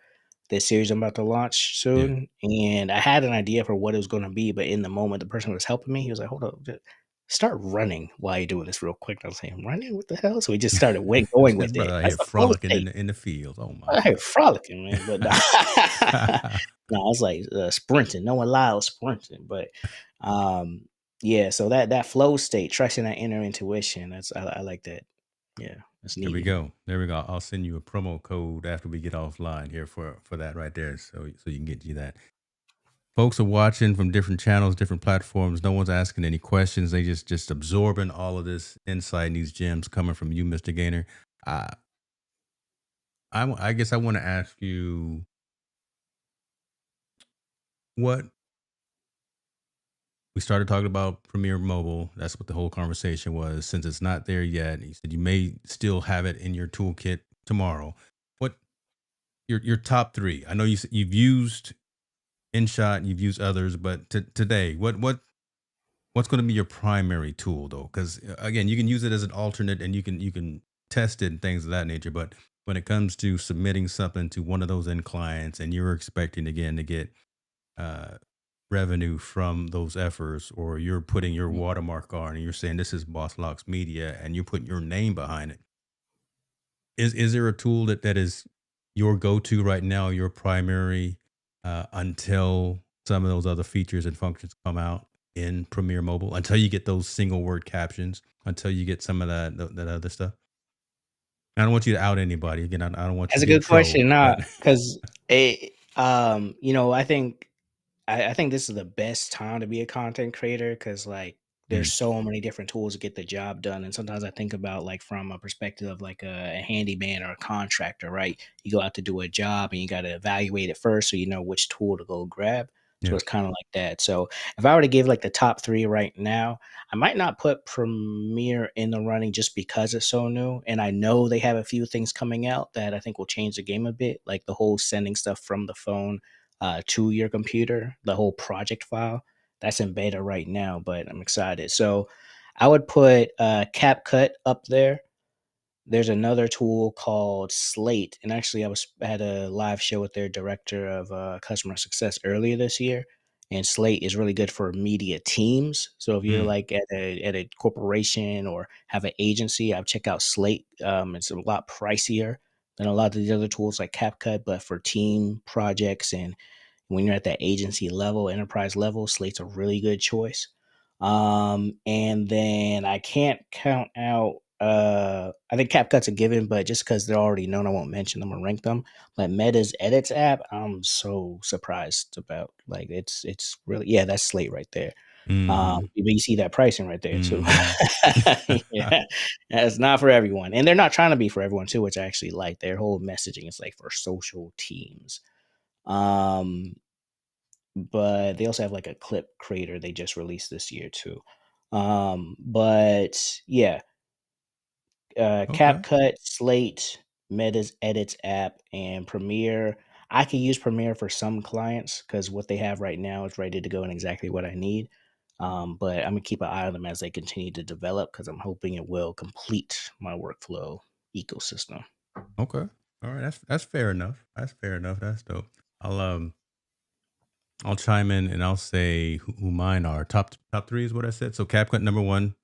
Speaker 2: this series I'm about to launch
Speaker 1: Yeah.
Speaker 2: soon, and I had an idea for what it was going to be, but in the moment, the person who was helping me, he was like, "Hold up, just start running while you're doing this real quick." And I was saying, "Running? What the hell?" So we just started
Speaker 1: This
Speaker 2: going with
Speaker 1: brother
Speaker 2: it.
Speaker 1: out
Speaker 2: That's
Speaker 1: here
Speaker 2: the flow
Speaker 1: frolicking
Speaker 2: state.
Speaker 1: in the fields. Oh my
Speaker 2: I
Speaker 1: God.
Speaker 2: had frolicking, man, but no, it's like sprinting. No one allowed sprinting, but um, yeah. So that flow state, trusting that inner intuition. I like that. Yeah, that's
Speaker 1: There we
Speaker 2: needed.
Speaker 1: go. There we go. I'll send you a promo code after we get offline here for that right there, so you can get you that. Folks are watching from different channels, different platforms. No one's asking any questions. They just absorbing all of this insight and these gems coming from you, Mr. Gainer. Uh, I guess I want to ask you what we started talking about Premiere Mobile. That's what the whole conversation was. Since it's not there yet, you said you may still have it in your toolkit tomorrow. What your top three? I know you've used InShot, you've used others, but today, what's going to be your primary tool though? Because again, you can use it as an alternate, and you can test it and things of that nature. But when it comes to submitting something to one of those end clients, and you're expecting again to get uh, revenue from those efforts, or you're putting your
Speaker 2: Mhm.
Speaker 1: watermark on, and you're saying this is Boss Locks Media, and you're putting your name behind it. Is there a tool that is your go-to right now, your primary, until some of those other features and functions come out in Premiere Mobile, until you get those single word captions, until you get some of that other stuff? I don't want you to out anybody. Again, I don't want you
Speaker 2: That's
Speaker 1: to
Speaker 2: a
Speaker 1: get in
Speaker 2: good question.
Speaker 1: trouble,
Speaker 2: Nah,
Speaker 1: but
Speaker 2: because I think this is the best time to be a content creator because like there's so many different tools to get the job done. And sometimes I think about like from a perspective of like a handyman or a contractor, right? You go out to do a job and you got to evaluate it first so you know which tool to go grab. So it's
Speaker 1: Yes.
Speaker 2: kind of like that. So if I were to give like the top three right now, I might not put Premiere in the running just because it's so new. And I know they have a few things coming out that I think will change the game a bit, like the whole sending stuff from the phone to your computer, the whole project file. That's in beta right now, but I'm excited. So I would put CapCut up there. There's another tool called Slate, and actually, I had a live show with their director of customer success earlier this year. And Slate is really good for media teams. So if you're
Speaker 1: Mm.
Speaker 2: like at a corporation or have an agency, I've checked out Slate. It's a lot pricier than a lot of these other tools like CapCut, but for team projects and when you're at that agency level, enterprise level, Slate's a really good choice. And then I can't count out. I think CapCut's a given, but just because they're already known, I won't mention them or rank them. But Meta's Edits app, I'm so surprised about. Like it's really yeah, that's Slate right there.
Speaker 1: Mhm.
Speaker 2: But you see that pricing right there too.
Speaker 1: Mhm.
Speaker 2: Yeah, it's not for everyone, and they're not trying to be for everyone too, which I actually like. Their whole messaging is like for social teams. Um, but they also have like a clip creator they just released this year too. But yeah,
Speaker 1: Okay.
Speaker 2: CapCut, Slate, Meta's Edits app, and Premiere. I can use Premiere for some clients because what they have right now is ready to go and exactly what I need. But I'm gonna keep an eye on them as they continue to develop because I'm hoping it will complete my workflow ecosystem.
Speaker 1: Okay. All right. That's fair enough. That's fair enough. That's dope. I'll um I'll chime in and I'll say who mine are. Top three is what I said. So CapCut number one,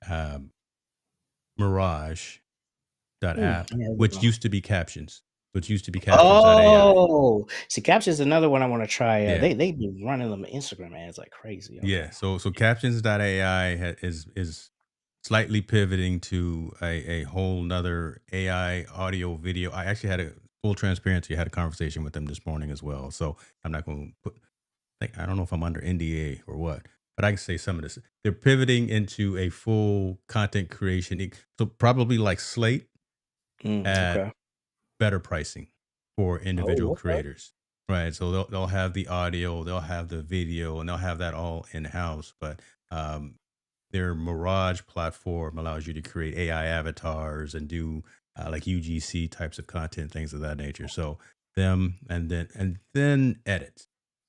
Speaker 1: um, Mirage dot app,
Speaker 2: Yeah,
Speaker 1: which used to be Captions, which used to be Captions AI.
Speaker 2: oh, see, Captcha is another one I wanna try,
Speaker 1: Yeah.
Speaker 2: they be running them Instagram ads like crazy,
Speaker 1: Yeah.
Speaker 2: okay.
Speaker 1: So Captions AI is slightly pivoting to a whole nother AI audio video. I actually had a full transparency. I had a conversation with them this morning as well. So I'm not going to put. I don't know if I'm under NDA or what, but I can say some of this. They're pivoting into a full content creation. So probably like Slate at
Speaker 2: Okay.
Speaker 1: better pricing for individual
Speaker 2: Oh, okay.
Speaker 1: creators. Right. So they'll have the audio, they'll have the video, and they'll have that all in house. But um, their Mirage platform allows you to create AI avatars and do like UGC types of content, things of that nature. So them and then edits.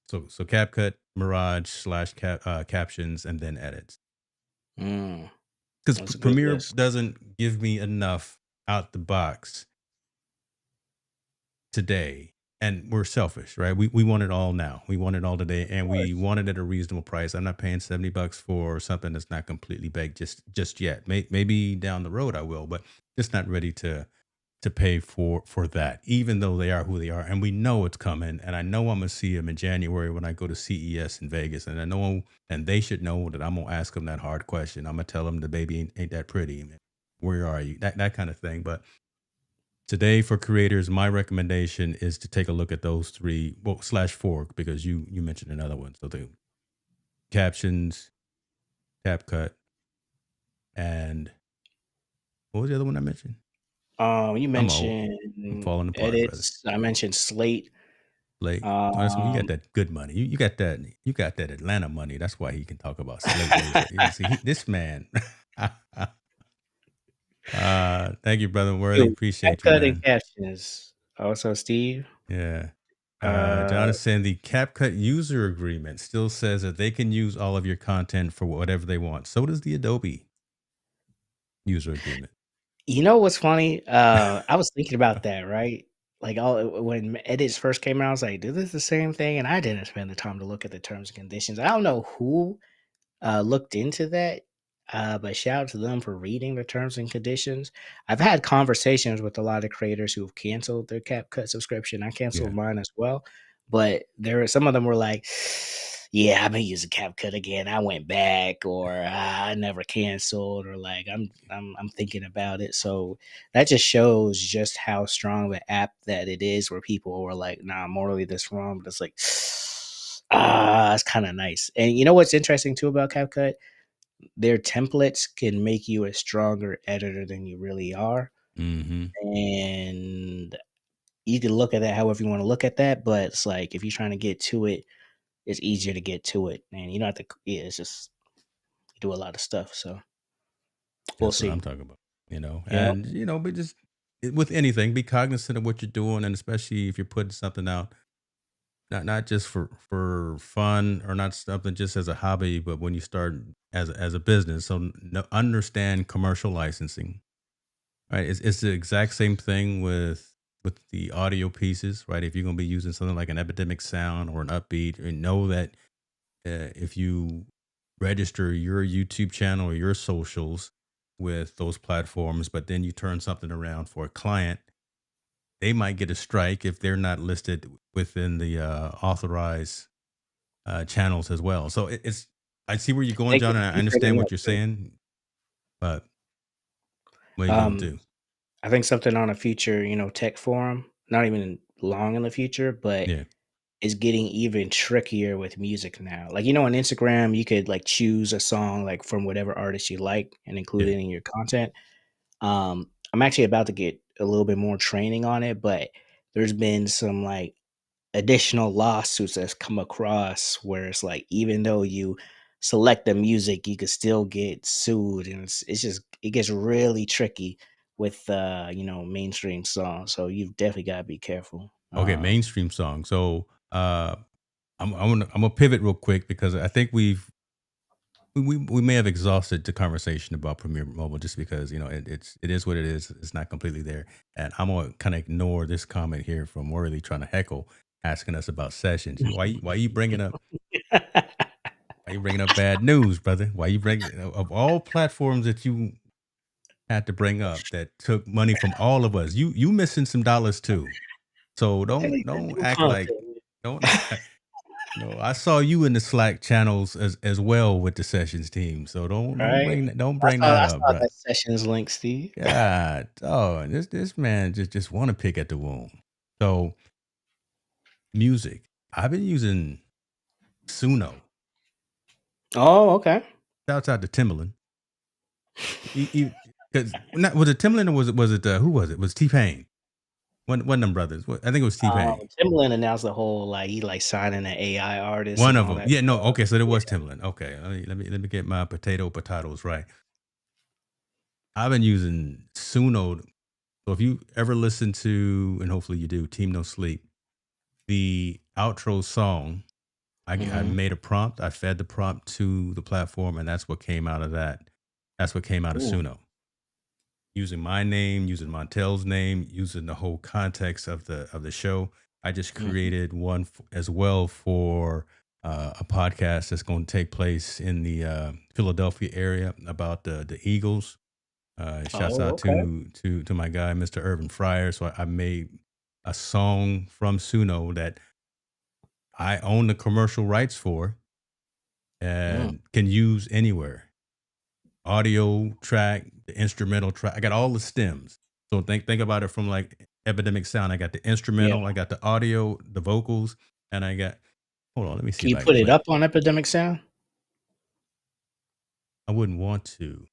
Speaker 1: So CapCut, Mirage slash captions, and then edits.
Speaker 2: Mm,
Speaker 1: Because
Speaker 2: that's a good
Speaker 1: Premiere
Speaker 2: list.
Speaker 1: doesn't give me enough out the box today. And we're selfish, right? We want it all now. We want it all today,
Speaker 2: Of
Speaker 1: and we
Speaker 2: course.
Speaker 1: want it at a reasonable price. I'm not paying $70 for something that's not completely baked just yet. Maybe down the road I will, but just not ready to pay for that. Even though they are who they are, and we know it's coming, and I know I'm gonna see them in January when I go to CES in Vegas, and I know, and they should know that I'm gonna ask them that hard question. I'm gonna tell them the baby ain't that pretty, man. Where are you? That kind of thing, but today for creators, my recommendation is to take a look at those three, well, slash four, because you mentioned another one. So the captions, CapCut, and what was the other one I mentioned?
Speaker 2: You
Speaker 1: I'm old. I'm
Speaker 2: mentioned
Speaker 1: falling apart, brother.
Speaker 2: edits. I mentioned Slate.
Speaker 1: Slate. Oh, that's when you got
Speaker 2: Um,
Speaker 1: that good money. You got that Atlanta money. That's why he can talk about Slate laser. You see, this man. Thank you, brother Worthy.
Speaker 2: yo,
Speaker 1: Appreciate you,
Speaker 2: CapCut and
Speaker 1: man.
Speaker 2: captions. Also, Steve.
Speaker 1: Yeah.
Speaker 2: Uh,
Speaker 1: John is saying the CapCut user agreement still says that they can use all of your content for whatever they want. So does the Adobe user agreement.
Speaker 2: you know what's funny? I was thinking about that, right? Like all when edits first came out, I was like, "Is this the same thing?" And I didn't spend the time to look at the terms and conditions. I don't know who looked into that. But shout out to them for reading the terms and conditions. I've had conversations with a lot of creators who've canceled their CapCut subscription. I canceled
Speaker 1: Yeah.
Speaker 2: mine as well, but there some of them were like, "Yeah, I've been using CapCut again. I went back, or I never canceled, or like I'm thinking about it." So that just shows just how strong of an app that it is. Where people were like, "Nah, morally this wrong," but it's like, it's kind of nice. And you know what's interesting too about CapCut? their templates can make you a stronger editor than you really are,
Speaker 1: Mhm.
Speaker 2: and you can look at that however you wanna look at that, but it's like, if you're trying to get to it, it's easier to get to it, and you don't have to yeah, it's just you do a lot of stuff, so we'll
Speaker 1: That's what
Speaker 2: see.
Speaker 1: I'm talking about,
Speaker 2: Yeah.
Speaker 1: and, but just with anything, be cognizant of what you're doing, and especially if you're putting something out, not just for fun or not something just as a hobby, but when you start as a business. So understand commercial licensing, right? It's the exact same thing with the audio pieces, right? If you're going to be using something like an epidemic sound or an upbeat, and know that if you register your YouTube channel or your socials with those platforms, but then you turn something around for a client, they might get a strike if they're not listed within the authorized channels as well. So I see where you're
Speaker 2: I
Speaker 1: going,
Speaker 2: think
Speaker 1: John, and I
Speaker 2: you're
Speaker 1: understand
Speaker 2: breaking
Speaker 1: what
Speaker 2: up
Speaker 1: you're
Speaker 2: too.
Speaker 1: saying, but what are you going to
Speaker 2: Um,
Speaker 1: do?
Speaker 2: I think something on a future, tech forum, not even long in the future, but
Speaker 1: Yeah,
Speaker 2: it's getting even trickier with music now. Like, on Instagram, you could like choose a song like from whatever artist you like and include
Speaker 1: yeah.
Speaker 2: it in your content. I'm actually about to get a little bit more training on it, but there's been some like additional lawsuits that's come across where it's like even though you select the music, you could still get sued, and it's just it gets really tricky with mainstream songs. So you've definitely got to be careful.
Speaker 1: Okay, mainstream song. So I'm gonna pivot real quick because I think we may have exhausted the conversation about Premiere Mobile just because it is what it is. It's not completely there, and I'm gonna kind of ignore this comment here from Worley trying to heckle, asking us about sessions. Why you bringing up bad news, brother? Why you bring of all platforms that you had to bring up that took money from all of us? You missing some dollars too. So
Speaker 2: Hey, the
Speaker 1: don't
Speaker 2: new
Speaker 1: act like
Speaker 2: content,
Speaker 1: don't. No, I saw you in the Slack channels as well with the sessions team. So
Speaker 2: right?
Speaker 1: don't
Speaker 2: I
Speaker 1: bring
Speaker 2: saw
Speaker 1: that
Speaker 2: I
Speaker 1: up,
Speaker 2: saw
Speaker 1: bro.
Speaker 2: that sessions link, Steve.
Speaker 1: God, oh, this man just want to pick at the womb. So music, I've been using Suno.
Speaker 2: Oh, okay.
Speaker 1: Shouts out to Timbaland. Because not was it Timbaland or was it who was it? Was T Pain? One of them brothers. I think it was T Pain.
Speaker 2: Timbaland announced the whole like he like signing an AI artist
Speaker 1: One
Speaker 2: and
Speaker 1: of
Speaker 2: all
Speaker 1: them.
Speaker 2: that
Speaker 1: Yeah, no.
Speaker 2: stuff.
Speaker 1: Okay, so it
Speaker 2: Yeah.
Speaker 1: was Timbaland. Okay, let me get my potatoes right. I've been using Suno. So if you ever listen to, and hopefully you do, Team No Sleep, the outro song, I
Speaker 2: Mhm.
Speaker 1: made a prompt. I fed the prompt to the platform, and that's what came out of that. That's what came out of
Speaker 2: Ooh.
Speaker 1: Suno. Using my name, using Montel's name, using the whole context of the show. I just
Speaker 2: Mhm.
Speaker 1: created one as well for a podcast that's going to take place in the Philadelphia area about the Eagles. Shouts
Speaker 2: Oh,
Speaker 1: out
Speaker 2: okay.
Speaker 1: to my guy, Mr. Urban Fryer. So I made a song from Suno that I own the commercial rights for
Speaker 2: Mm.
Speaker 1: and can use anywhere. Audio track, the instrumental track. I got all the stems. So think about it from like Epidemic Sound. I got the
Speaker 2: Yeah.
Speaker 1: instrumental, I got the audio, the vocals, and I got hold on, let me see
Speaker 2: Can
Speaker 1: if
Speaker 2: you
Speaker 1: I can
Speaker 2: put it
Speaker 1: play.
Speaker 2: up on Epidemic Sound?
Speaker 1: I wouldn't want to.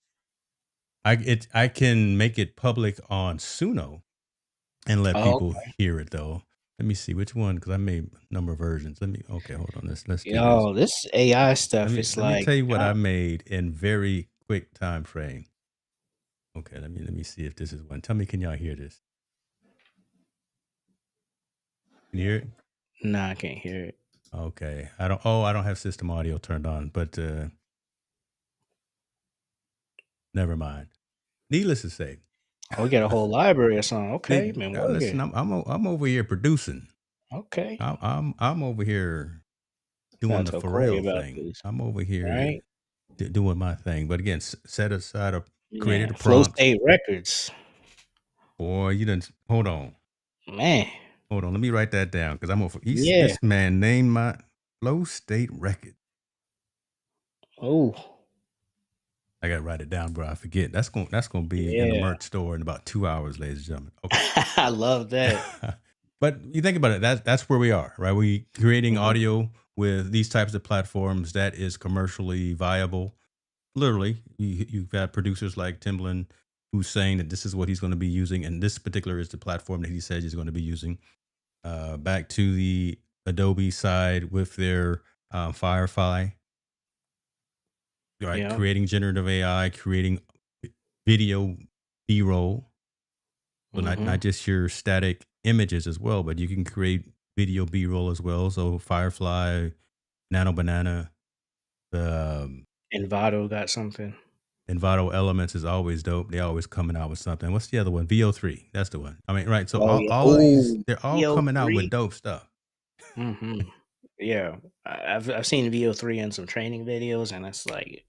Speaker 1: I can make it public on Suno and let
Speaker 2: Oh,
Speaker 1: people hear it though. Let me see which one because I made a number of versions. Let me okay, hold on. Let's do this.
Speaker 2: yo, this AI stuff is
Speaker 1: Let me
Speaker 2: like,
Speaker 1: tell you what I made in very quick time frame. Okay, let me see if this is one. Tell me, can y'all hear this? Can you hear it?
Speaker 2: nah, I can't hear it.
Speaker 1: Okay. I don't have system audio turned on, but never mind. Needless to say.
Speaker 2: Oh, we got a whole library or something. Okay, you been
Speaker 1: Listen,
Speaker 2: working.
Speaker 1: I'm over here producing.
Speaker 2: Okay.
Speaker 1: I'm over here
Speaker 2: Gotta
Speaker 1: doing the
Speaker 2: tell
Speaker 1: for
Speaker 2: Corey
Speaker 1: real
Speaker 2: about
Speaker 1: thing.
Speaker 2: this,
Speaker 1: I'm over here
Speaker 2: right?
Speaker 1: doing my thing. But again, set aside created a
Speaker 2: Man, Flow
Speaker 1: prompt.
Speaker 2: State Records.
Speaker 1: Boy, you didn't hold on.
Speaker 2: Man.
Speaker 1: Hold on. Let me write that down because I'm over.
Speaker 2: Yeah.
Speaker 1: This man named my Flow State Record.
Speaker 2: Oh,
Speaker 1: I gotta write it down, bro. I forget. That's gonna be in the
Speaker 2: yeah.
Speaker 1: merch store in about 2 hours, ladies and gentlemen. Okay.
Speaker 2: I love that.
Speaker 1: But you think about it, that's where we are, right? We creating
Speaker 2: Mhm.
Speaker 1: audio with these types of platforms that is commercially viable. literally, you've got producers like Timbaland who's saying that this is what he's going to be using, and this particular is the platform that he says he's going to be using. Back to the Adobe side with their Firefly, right?
Speaker 2: Yeah.
Speaker 1: Creating generative AI, creating video B-roll, so not
Speaker 2: Mhm.
Speaker 1: just your static images as well, but you can create video B-roll as well. So Firefly, Nano Banana, the
Speaker 2: Envato got something.
Speaker 1: Envato Elements is always dope. They always coming out with something. What's the other one? VO3. That's the one. I mean, right. So
Speaker 2: Oh, yeah.
Speaker 1: all of these,
Speaker 2: Oh,
Speaker 1: they're all coming out with
Speaker 2: VO3.
Speaker 1: dope stuff.
Speaker 2: Mhm. Yeah. I've seen VO3 in some training videos, and it's like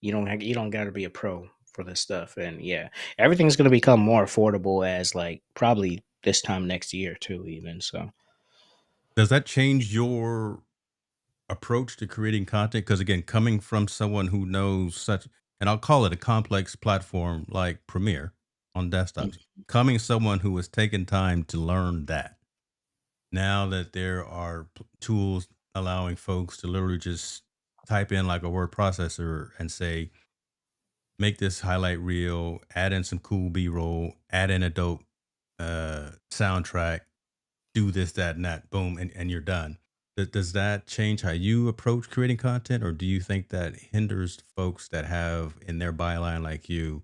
Speaker 2: you don't gotta be a pro for this stuff, and yeah, everything's gonna become more affordable as, like, probably this time next year too even, so.
Speaker 1: Does that change your approach to creating content? Because again, coming from someone who knows such, and I'll call it a complex platform like Premiere on desktops, coming someone who has taken time to learn that. Now that there are tools allowing folks to literally just type in like a word processor and say, make this highlight reel, add in some cool B roll, add in a dope soundtrack, do this, that, and that, boom, and you're done. Does that change how you approach creating content, or do you think that hinders folks that have in their byline like you,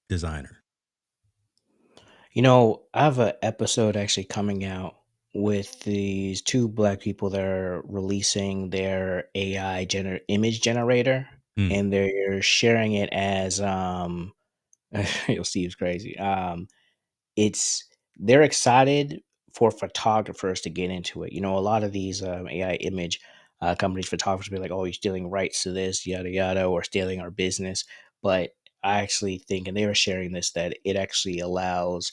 Speaker 1: designer?
Speaker 2: I have an episode actually coming out with these 2 black people that are releasing their AI image generator,
Speaker 1: Mm,
Speaker 2: and they're sharing it as, you'll see it's crazy. It's they're excited for photographers to get into it. A lot of these AI image companies, photographers be like, "Oh, you're stealing rights to this, yada yada," or stealing our business. But I actually think, and they were sharing this, that it actually allows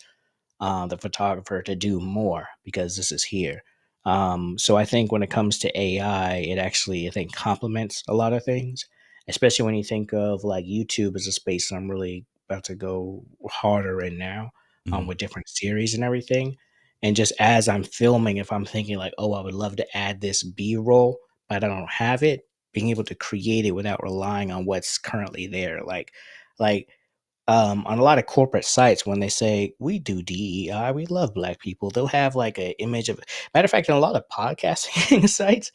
Speaker 2: the photographer to do more because this is here. So I think when it comes to AI, it actually I think complements a lot of things, especially when you think of like YouTube as a space I'm really about to go harder in now,
Speaker 1: mm.
Speaker 2: with different series and everything. And just as I'm filming, if I'm thinking like, oh, I would love to add this B roll, but I don't have it, being able to create it without relying on what's currently there, like on a lot of corporate sites, when they say we do DEI, we love black people, they'll have like an image of. Matter of fact, in a lot of podcasting sites,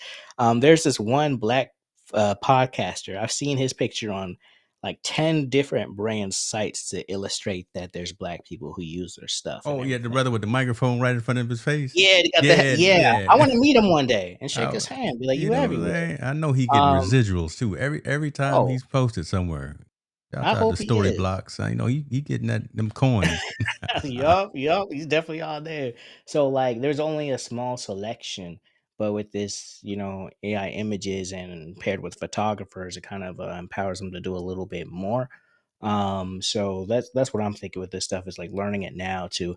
Speaker 2: there's this one black podcaster. I've seen his picture on like 10 different brand sites to illustrate that there's black people who use their stuff and
Speaker 1: Oh yeah, the
Speaker 2: everything.
Speaker 1: brother with the microphone right in front of his face.
Speaker 2: Yeah, they got that.
Speaker 1: Yeah,
Speaker 2: Yeah, I
Speaker 1: yeah.
Speaker 2: want to meet him one day and shake
Speaker 1: I,
Speaker 2: his hand, be like,
Speaker 1: you
Speaker 2: "You
Speaker 1: know what I'm
Speaker 2: everywhere."
Speaker 1: saying? I know he getting
Speaker 2: Um,
Speaker 1: residuals too. Every time
Speaker 2: oh,
Speaker 1: he's posted somewhere. Shout
Speaker 2: I
Speaker 1: out to
Speaker 2: hope he
Speaker 1: Story
Speaker 2: is.
Speaker 1: Blocks. He getting that them coins.
Speaker 2: Yup, yup, he's definitely on there. So, like, there's only a small selection, but with this, AI images and paired with photographers, it kind of empowers them to do a little bit more. So that's what I'm thinking with this stuff is like learning it now to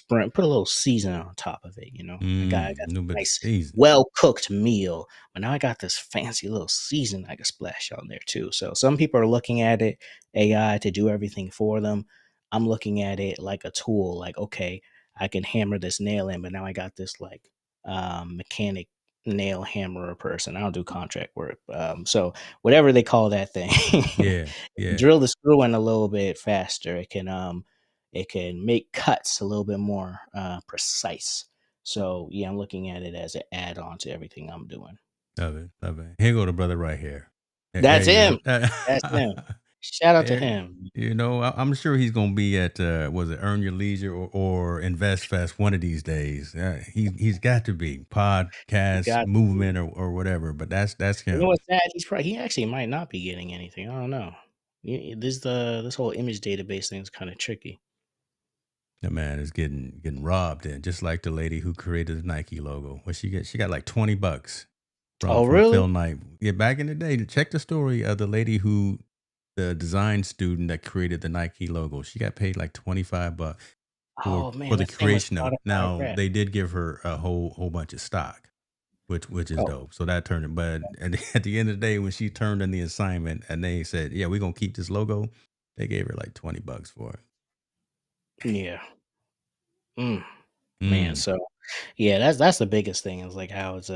Speaker 2: put a little seasoning on top of it. I got
Speaker 1: New
Speaker 2: this
Speaker 1: bit of
Speaker 2: nice,
Speaker 1: season.
Speaker 2: well cooked meal, but now I got this fancy little season I can splash on there too. So some people are looking at it AI to do everything for them. I'm looking at it like a tool, like, okay, I can hammer this nail in, but now I got this like mechanic nail hammerer person. I don't do contract work. So whatever they call that thing,
Speaker 1: Yeah, yeah.
Speaker 2: drill the screw in a little bit faster. It can make cuts a little bit more precise. So yeah, I'm looking at it as an add-on to everything I'm doing.
Speaker 1: Love it, love it. Here go the brother right here. There
Speaker 2: That's
Speaker 1: you
Speaker 2: him.
Speaker 1: go.
Speaker 2: That's him. Shout out to
Speaker 1: There,
Speaker 2: him.
Speaker 1: I'm sure he's gonna be at was it Earn Your Leisure or Invest Fest one of these days. He's got to be
Speaker 2: You
Speaker 1: podcast
Speaker 2: got
Speaker 1: movement or whatever. But that's
Speaker 2: You know
Speaker 1: him.
Speaker 2: what's sad? He actually might not be getting anything. I don't know. This whole image database thing is kind of tricky.
Speaker 1: The man is getting robbed, and just like the lady who created the Nike logo. What she get? She got like $20
Speaker 2: Oh,
Speaker 1: from
Speaker 2: really?
Speaker 1: Phil Knight. Yeah, back in the day. Check the story of the lady who the design student that created the Nike logo. She got paid like $25
Speaker 2: Oh
Speaker 1: for
Speaker 2: man,
Speaker 1: the
Speaker 2: that thing was
Speaker 1: creation of
Speaker 2: thought
Speaker 1: it.
Speaker 2: up by a
Speaker 1: Now
Speaker 2: grad.
Speaker 1: they did give her a whole bunch of stock, which is
Speaker 2: Oh,
Speaker 1: dope. So that turned it. But at the end of the day, when she turned in the assignment and they said, "Yeah, we're gonna keep this logo," they gave her like $20 for it.
Speaker 2: yeah. Mm, man.
Speaker 1: Mm,
Speaker 2: So yeah, that's the biggest thing is like how it's.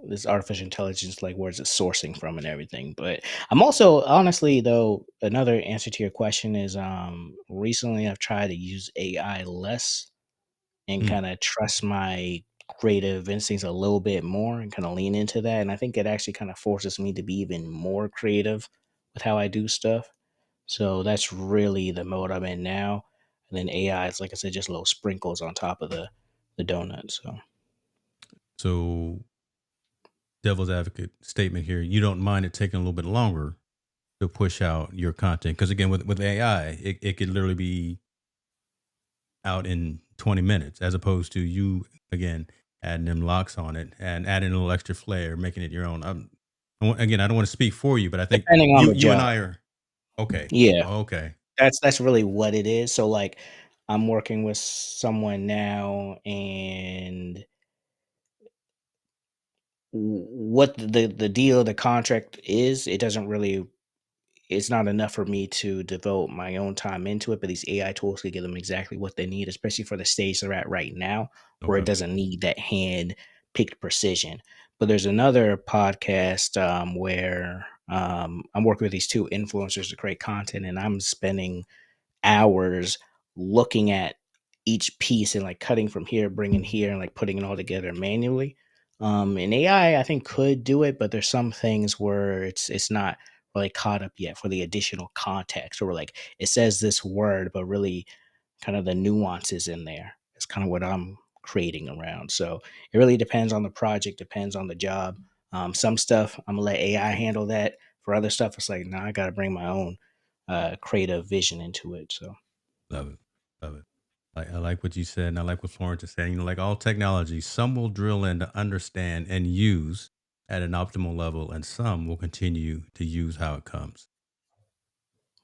Speaker 2: this artificial intelligence, like where's it sourcing from and everything. But I'm also honestly though, another answer to your question is recently I've tried to use AI less and
Speaker 1: Mm.
Speaker 2: kind of trust my creative instincts a little bit more and kind of lean into that. And I think it actually kind of forces me to be even more creative with how I do stuff. So that's really the mode I'm in now. And then AI is, like I said, just little sprinkles on top of the donut. So
Speaker 1: So, devil's advocate statement here, you don't mind it taking a little bit longer to push out your content because again, with AI, it could literally be out in 20 minutes as opposed to you again adding them locks on it and adding a little extra flair, making it your own. Again, I don't want to speak for you, but I think
Speaker 2: depending on the
Speaker 1: you and
Speaker 2: job,
Speaker 1: I are okay.
Speaker 2: yeah,
Speaker 1: Okay,
Speaker 2: that's really what it is. So like, I'm working with someone now, and what the deal, the contract is, it doesn't really, it's not enough for me to devote my own time into it, but these AI tools can give them exactly what they need, especially for the stage they're at right now, where it
Speaker 1: okay.
Speaker 2: doesn't need that hand picked precision. But there's another podcast where I'm working with these two influencers to create content, and I'm spending hours looking at each piece and like cutting from here, bringing here, and like putting it all together manually. And AI, I think, could do it, but there's some things where it's not really caught up yet for the additional context, or like it says this word, but really kind of the nuances in there. It's kind of what I'm creating around. So it really depends on the project, depends on the job. Some stuff I'm gonna let AI handle that. For other stuff, it's like, nah, I got to bring my own creative vision into it. So
Speaker 1: Love it, love it. I like what you said, and I like what Florence is saying. You know, like all technology, some will drill in to understand and use at an optimal level, and some will continue to use how it comes.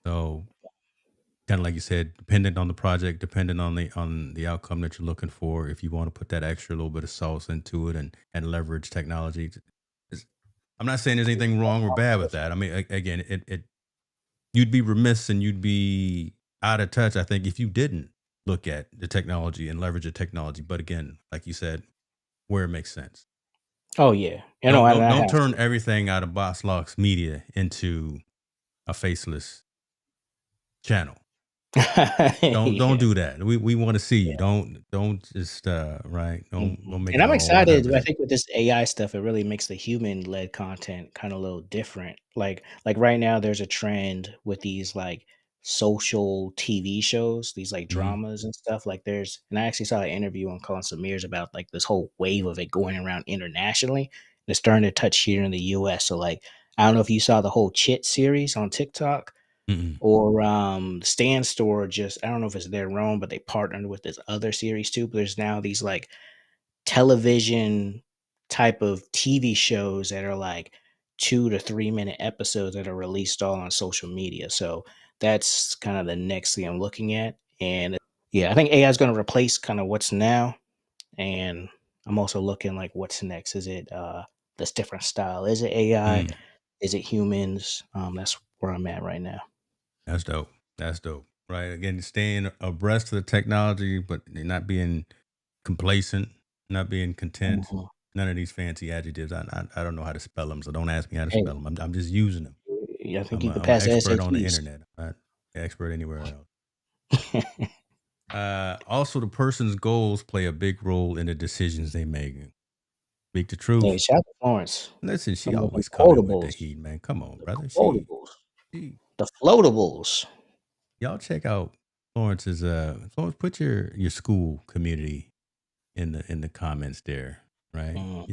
Speaker 1: So kind of like you said, dependent on the project, dependent on the outcome that you're looking for. If you want to put that extra little bit of sauce into it and leverage technology, it's- I'm not saying there's anything wrong or bad with that. I mean, again, it you'd be remiss and you'd be out of touch, I think, if you didn't look at the technology and leverage the technology. But again, like you said, where it makes sense.
Speaker 2: oh yeah,
Speaker 1: Don't
Speaker 2: and I
Speaker 1: don't
Speaker 2: have
Speaker 1: turn everything out of Boss Locks Media into a faceless channel.
Speaker 2: to.
Speaker 1: Don't
Speaker 2: Yeah,
Speaker 1: do that. We want to see you.
Speaker 2: yeah.
Speaker 1: Don't just right. Don't make
Speaker 2: And
Speaker 1: it
Speaker 2: I'm
Speaker 1: all 100.
Speaker 2: excited. I
Speaker 1: percent
Speaker 2: think with this AI stuff, it really makes the human led content kind of a little different. Like right now, there's a trend with these like social TV shows, these like
Speaker 1: Hmm.
Speaker 2: dramas and stuff. Like there's, and I actually saw an interview on Colin Samir's about like this whole wave of it going around internationally. And it's starting to touch here in the US. So like, I don't know if you saw the whole Chit series on TikTok,
Speaker 1: Mm-mm.
Speaker 2: or Stan Store. Just, I don't know if it's their own, but they partnered with this other series too. But there's now these like television type of TV shows that are like 2 to 3 minute episodes that are released all on social media. So that's kind of the next thing I'm looking at. And yeah, I think AI is going to replace kind of what's now. And I'm also looking like what's next. Is it this different style? Is it AI?
Speaker 1: Mm.
Speaker 2: Is it humans? That's where I'm at right now.
Speaker 1: That's dope. That's dope. Right. Again, staying abreast of the technology, but not being complacent, not being content.
Speaker 2: Mhm.
Speaker 1: None of these fancy adjectives. I don't know how to spell them, so don't ask me how to
Speaker 2: Hey,
Speaker 1: spell them. I'm just using them.
Speaker 2: I think you could
Speaker 1: I'm an
Speaker 2: pass the
Speaker 1: expert on the
Speaker 2: SATs.
Speaker 1: internet. I'm not an expert anywhere else. Also, the person's goals play a big role in the decisions they make. Speak the
Speaker 2: Hey,
Speaker 1: truth.
Speaker 2: shout out to Florence.
Speaker 1: Listen, she
Speaker 2: Some of them
Speaker 1: always come in with the
Speaker 2: quotables.
Speaker 1: heat, man. Come on,
Speaker 2: The
Speaker 1: brother.
Speaker 2: quotables.
Speaker 1: She
Speaker 2: The floatables.
Speaker 1: y'all check out Florence's Florence, put your school community in the comments there, right?
Speaker 2: Mm,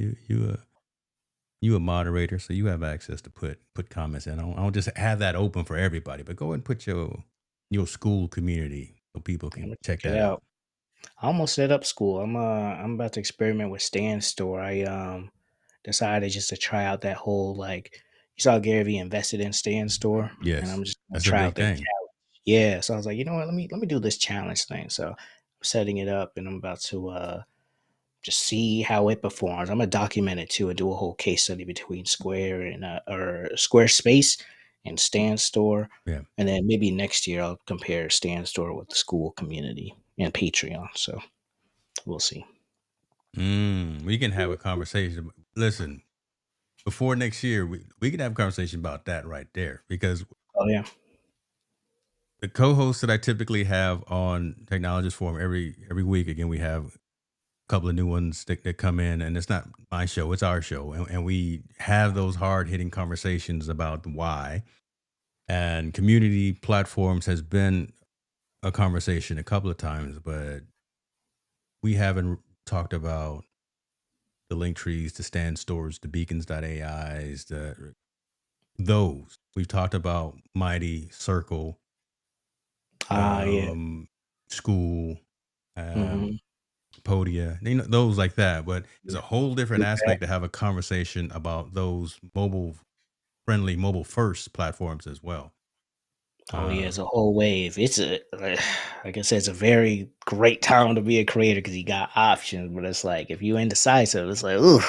Speaker 1: You a moderator, so you have access to put comments in. I don't just have that open for everybody, but go ahead and put your school community so people
Speaker 2: I'm
Speaker 1: can
Speaker 2: gonna check
Speaker 1: check
Speaker 2: it
Speaker 1: that
Speaker 2: out.
Speaker 1: out.
Speaker 2: I almost set up school. I'm about to experiment with Stand Store. I decided just to try out that whole like, you saw Gary Vee invested in Stand Store, and
Speaker 1: Yes,
Speaker 2: I'm just gonna
Speaker 1: that's a
Speaker 2: try out
Speaker 1: big
Speaker 2: their
Speaker 1: thing.
Speaker 2: challenge. Yeah, so I was like, you know what, let me do this challenge thing. So I'm setting it up, and I'm about to just see how it performs. I'm gonna document it too and do a whole case study between Square and or Squarespace and Stan Store,
Speaker 1: Yeah.
Speaker 2: and then maybe next year I'll compare Stan Store with the school community and Patreon. So we'll see.
Speaker 1: We can have a conversation. Listen. before next year, we can have a conversation about that right there because
Speaker 2: Oh yeah.
Speaker 1: the co-hosts that I typically have on Technologist Forum every week, again, we have a couple of new ones that come in, and it's not my show, it's our show, and we have those hard hitting conversations about the why. And community platforms has been a conversation a couple of times, but we haven't talked about the link trees, the stand stores, the beacons.ai's, the those. We've talked about Mighty, Circle,
Speaker 2: Ah, yeah.
Speaker 1: um, School,
Speaker 2: Mhm.
Speaker 1: um, Podia, those like that. But it's
Speaker 2: Yeah.
Speaker 1: a whole different
Speaker 2: Bluegraph.
Speaker 1: aspect to have a conversation about those mobile friendly, mobile first platforms as well.
Speaker 2: Oh yeah,
Speaker 1: Uh,
Speaker 2: it's a whole wave. It's a like I said, it's a very great time to be a creator because you got options. But it's like if you indecisive, it's like, ooh,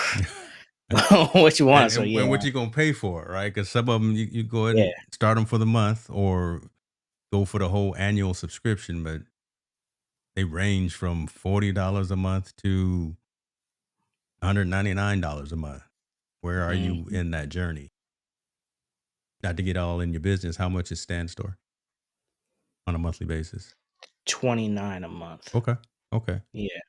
Speaker 2: what you want.
Speaker 1: and,
Speaker 2: So
Speaker 1: and,
Speaker 2: yeah,
Speaker 1: and what you gonna pay for, right? Because some of them you go ahead
Speaker 2: yeah.
Speaker 1: and start them for the month or go for the whole annual subscription, but they range from $40 a month to $199 a month. Where are you
Speaker 2: Mhm.
Speaker 1: in that journey? Not to get all in your business, how much is Stand Store on a monthly basis?
Speaker 2: 29 a month.
Speaker 1: Okay. Okay.
Speaker 2: Yeah,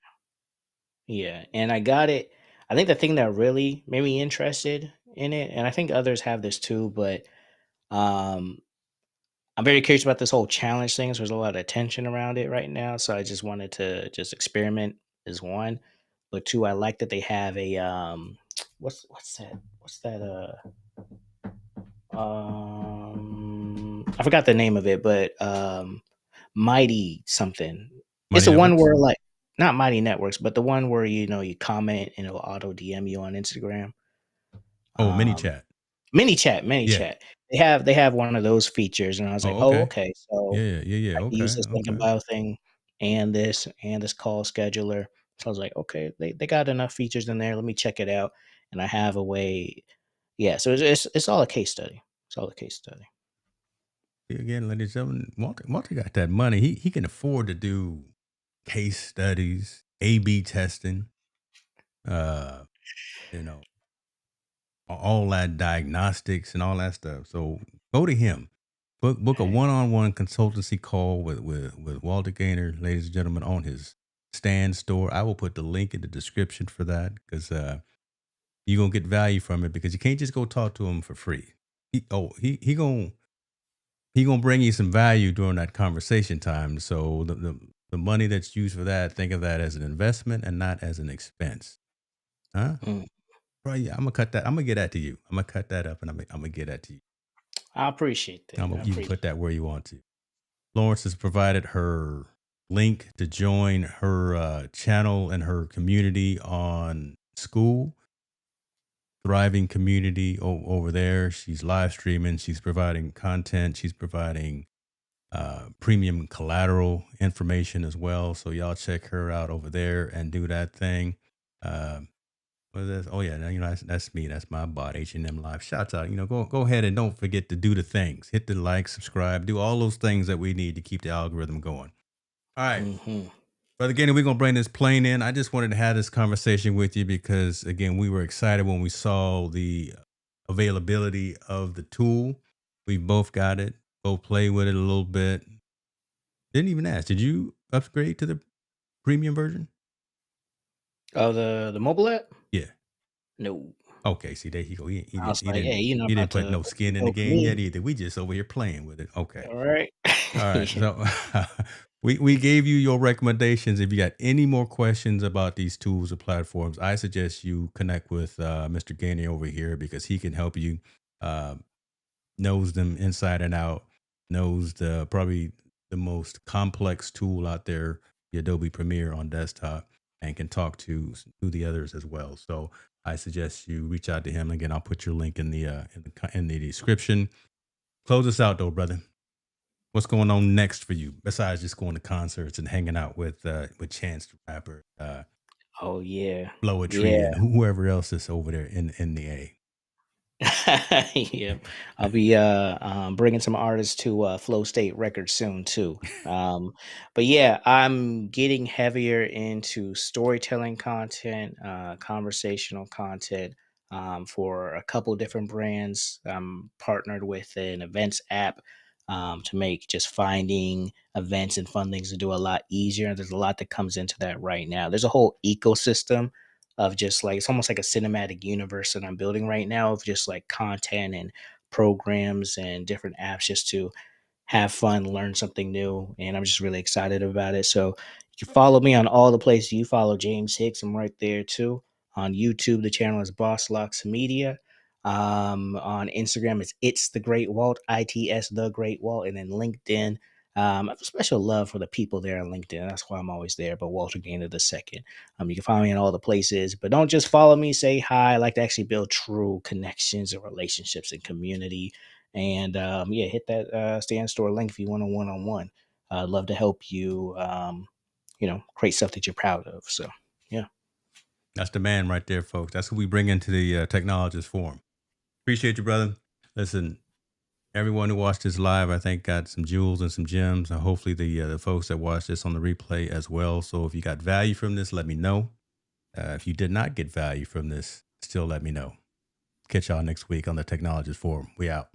Speaker 2: yeah. And I got it. I think the thing that really made me interested in it, and I think others have this too, but um I'm very curious about this whole challenge thing. So there's a lot of attention around it right now. So I just wanted to just experiment is one. But two, I like that they have a what's that I forgot the name of it, but Mighty something. It's
Speaker 1: Money
Speaker 2: the one
Speaker 1: Networks?
Speaker 2: where like not Mighty Networks, but the one where you comment and it'll auto DM you on Instagram.
Speaker 1: Oh, Mini
Speaker 2: Um
Speaker 1: Chat.
Speaker 2: Mini
Speaker 1: Yeah.
Speaker 2: chat. They have one of those features, and I was like,
Speaker 1: Oh,
Speaker 2: "Oh,
Speaker 1: okay.
Speaker 2: okay, so
Speaker 1: Yeah, yeah, yeah.
Speaker 2: I can use
Speaker 1: Okay.
Speaker 2: this link and
Speaker 1: Okay.
Speaker 2: bio thing and this call scheduler." So I was like, "Okay, they got enough features in there. Let me check it out." And I have a way, yeah. So it's all a case study. It's all a case study.
Speaker 1: Again, ladies and gentlemen, Walter got that money. He can afford to do case studies, A/B testing, uh, you know, all that diagnostics and all that stuff. So go to him. Book a
Speaker 2: Hey,
Speaker 1: one-on-one consultancy call with Walter Gaynor, ladies and gentlemen, on his stand store. I will put the link in the description for that because you're gonna get value from it because you can't just go talk to him for free. He gonna bring you some value during that conversation time. So the money that's used for that, think of that as an investment and not as an expense. Huh?
Speaker 2: mm,
Speaker 1: Right, yeah, I'm gonna cut that. I'm gonna get that to you. I'm gonna cut that up and I'm gonna get that to you.
Speaker 2: I appreciate that. I
Speaker 1: You can
Speaker 2: appreciate.
Speaker 1: put that where you want to. Florence has provided her link to join her channel and her community on School, thriving community over there. She's live streaming. She's providing content. She's providing premium collateral information as well. So y'all check her out over there and do that thing. Um, what is this? Oh yeah, now, that's me. That's my bot. H&M Live. Shouts out. Go ahead and don't forget to do the things. Hit the like, subscribe, do all those things that we need to keep the algorithm going. All right.
Speaker 2: Hmm.
Speaker 1: But again, we're gonna bring this plane in. I just wanted to have this conversation with you because again, we were excited when we saw the availability of the tool. We both got it, both play with it a little bit. Didn't even ask. Did you upgrade to the premium version?
Speaker 2: Oh, the mobile app?
Speaker 1: Yeah.
Speaker 2: No.
Speaker 1: Okay. See, there you go. He
Speaker 2: I
Speaker 1: didn't.
Speaker 2: was
Speaker 1: He
Speaker 2: like,
Speaker 1: didn't.
Speaker 2: "Hey, you're not
Speaker 1: He didn't
Speaker 2: about
Speaker 1: put
Speaker 2: to
Speaker 1: no
Speaker 2: open the
Speaker 1: skin in the
Speaker 2: door for
Speaker 1: game yet
Speaker 2: me,
Speaker 1: either. We just over here playing with it. Okay.
Speaker 2: all right?"
Speaker 1: All right.
Speaker 2: Yeah.
Speaker 1: So we gave you your recommendations. If you got any more questions about these tools or platforms, I suggest you connect with Mr. Gainey over here because he can help you. Uh, knows them inside and out. Knows the probably the most complex tool out there, the Adobe Premiere on desktop, and can talk to the others as well. So I suggest you reach out to him. Again, I'll put your link in the description. Close us out though, brother. What's going on next for you besides just going to concerts and hanging out with Chance the Rapper,
Speaker 2: Oh, yeah.
Speaker 1: Floetry,
Speaker 2: Yeah.
Speaker 1: and whoever else is over there in the A?
Speaker 2: Yeah, I'll be bringing some artists to Flow State Records soon too. But yeah, I'm getting heavier into storytelling content, conversational content. for a couple different brands. I'm partnered with an events app to make just finding events and fun things to do a lot easier. There's a lot that comes into that right now. There's a whole ecosystem of just like it's almost like a cinematic universe that I'm building right now of just like content and programs and different apps just to have fun, learn something new, and I'm just really excited about it. So you can follow me on all the places you follow James Hicks. I'm right there too. On YouTube, the channel is Boss Locks Media. On Instagram, it's the Great Walt, ITS the Great Walt, and then LinkedIn. I have a special love for the people there on LinkedIn. That's why I'm always there. But Walter Gainer the second. You can find me in all the places, but don't just follow me. Say hi. I like to actually build true connections and relationships and community. And yeah, hit that stand store link if you want a one on one. I'd love to help you, create stuff that you're proud of. So, yeah.
Speaker 1: That's the man right there, folks. That's who we bring into the technologist forum. Appreciate you, brother. Listen, everyone who watched this live, I think got some jewels and some gems. And hopefully the folks that watched this on the replay as well. So if you got value from this, let me know. If you did not get value from this, still let me know. Catch y'all next week on the Technologist Forum. We out.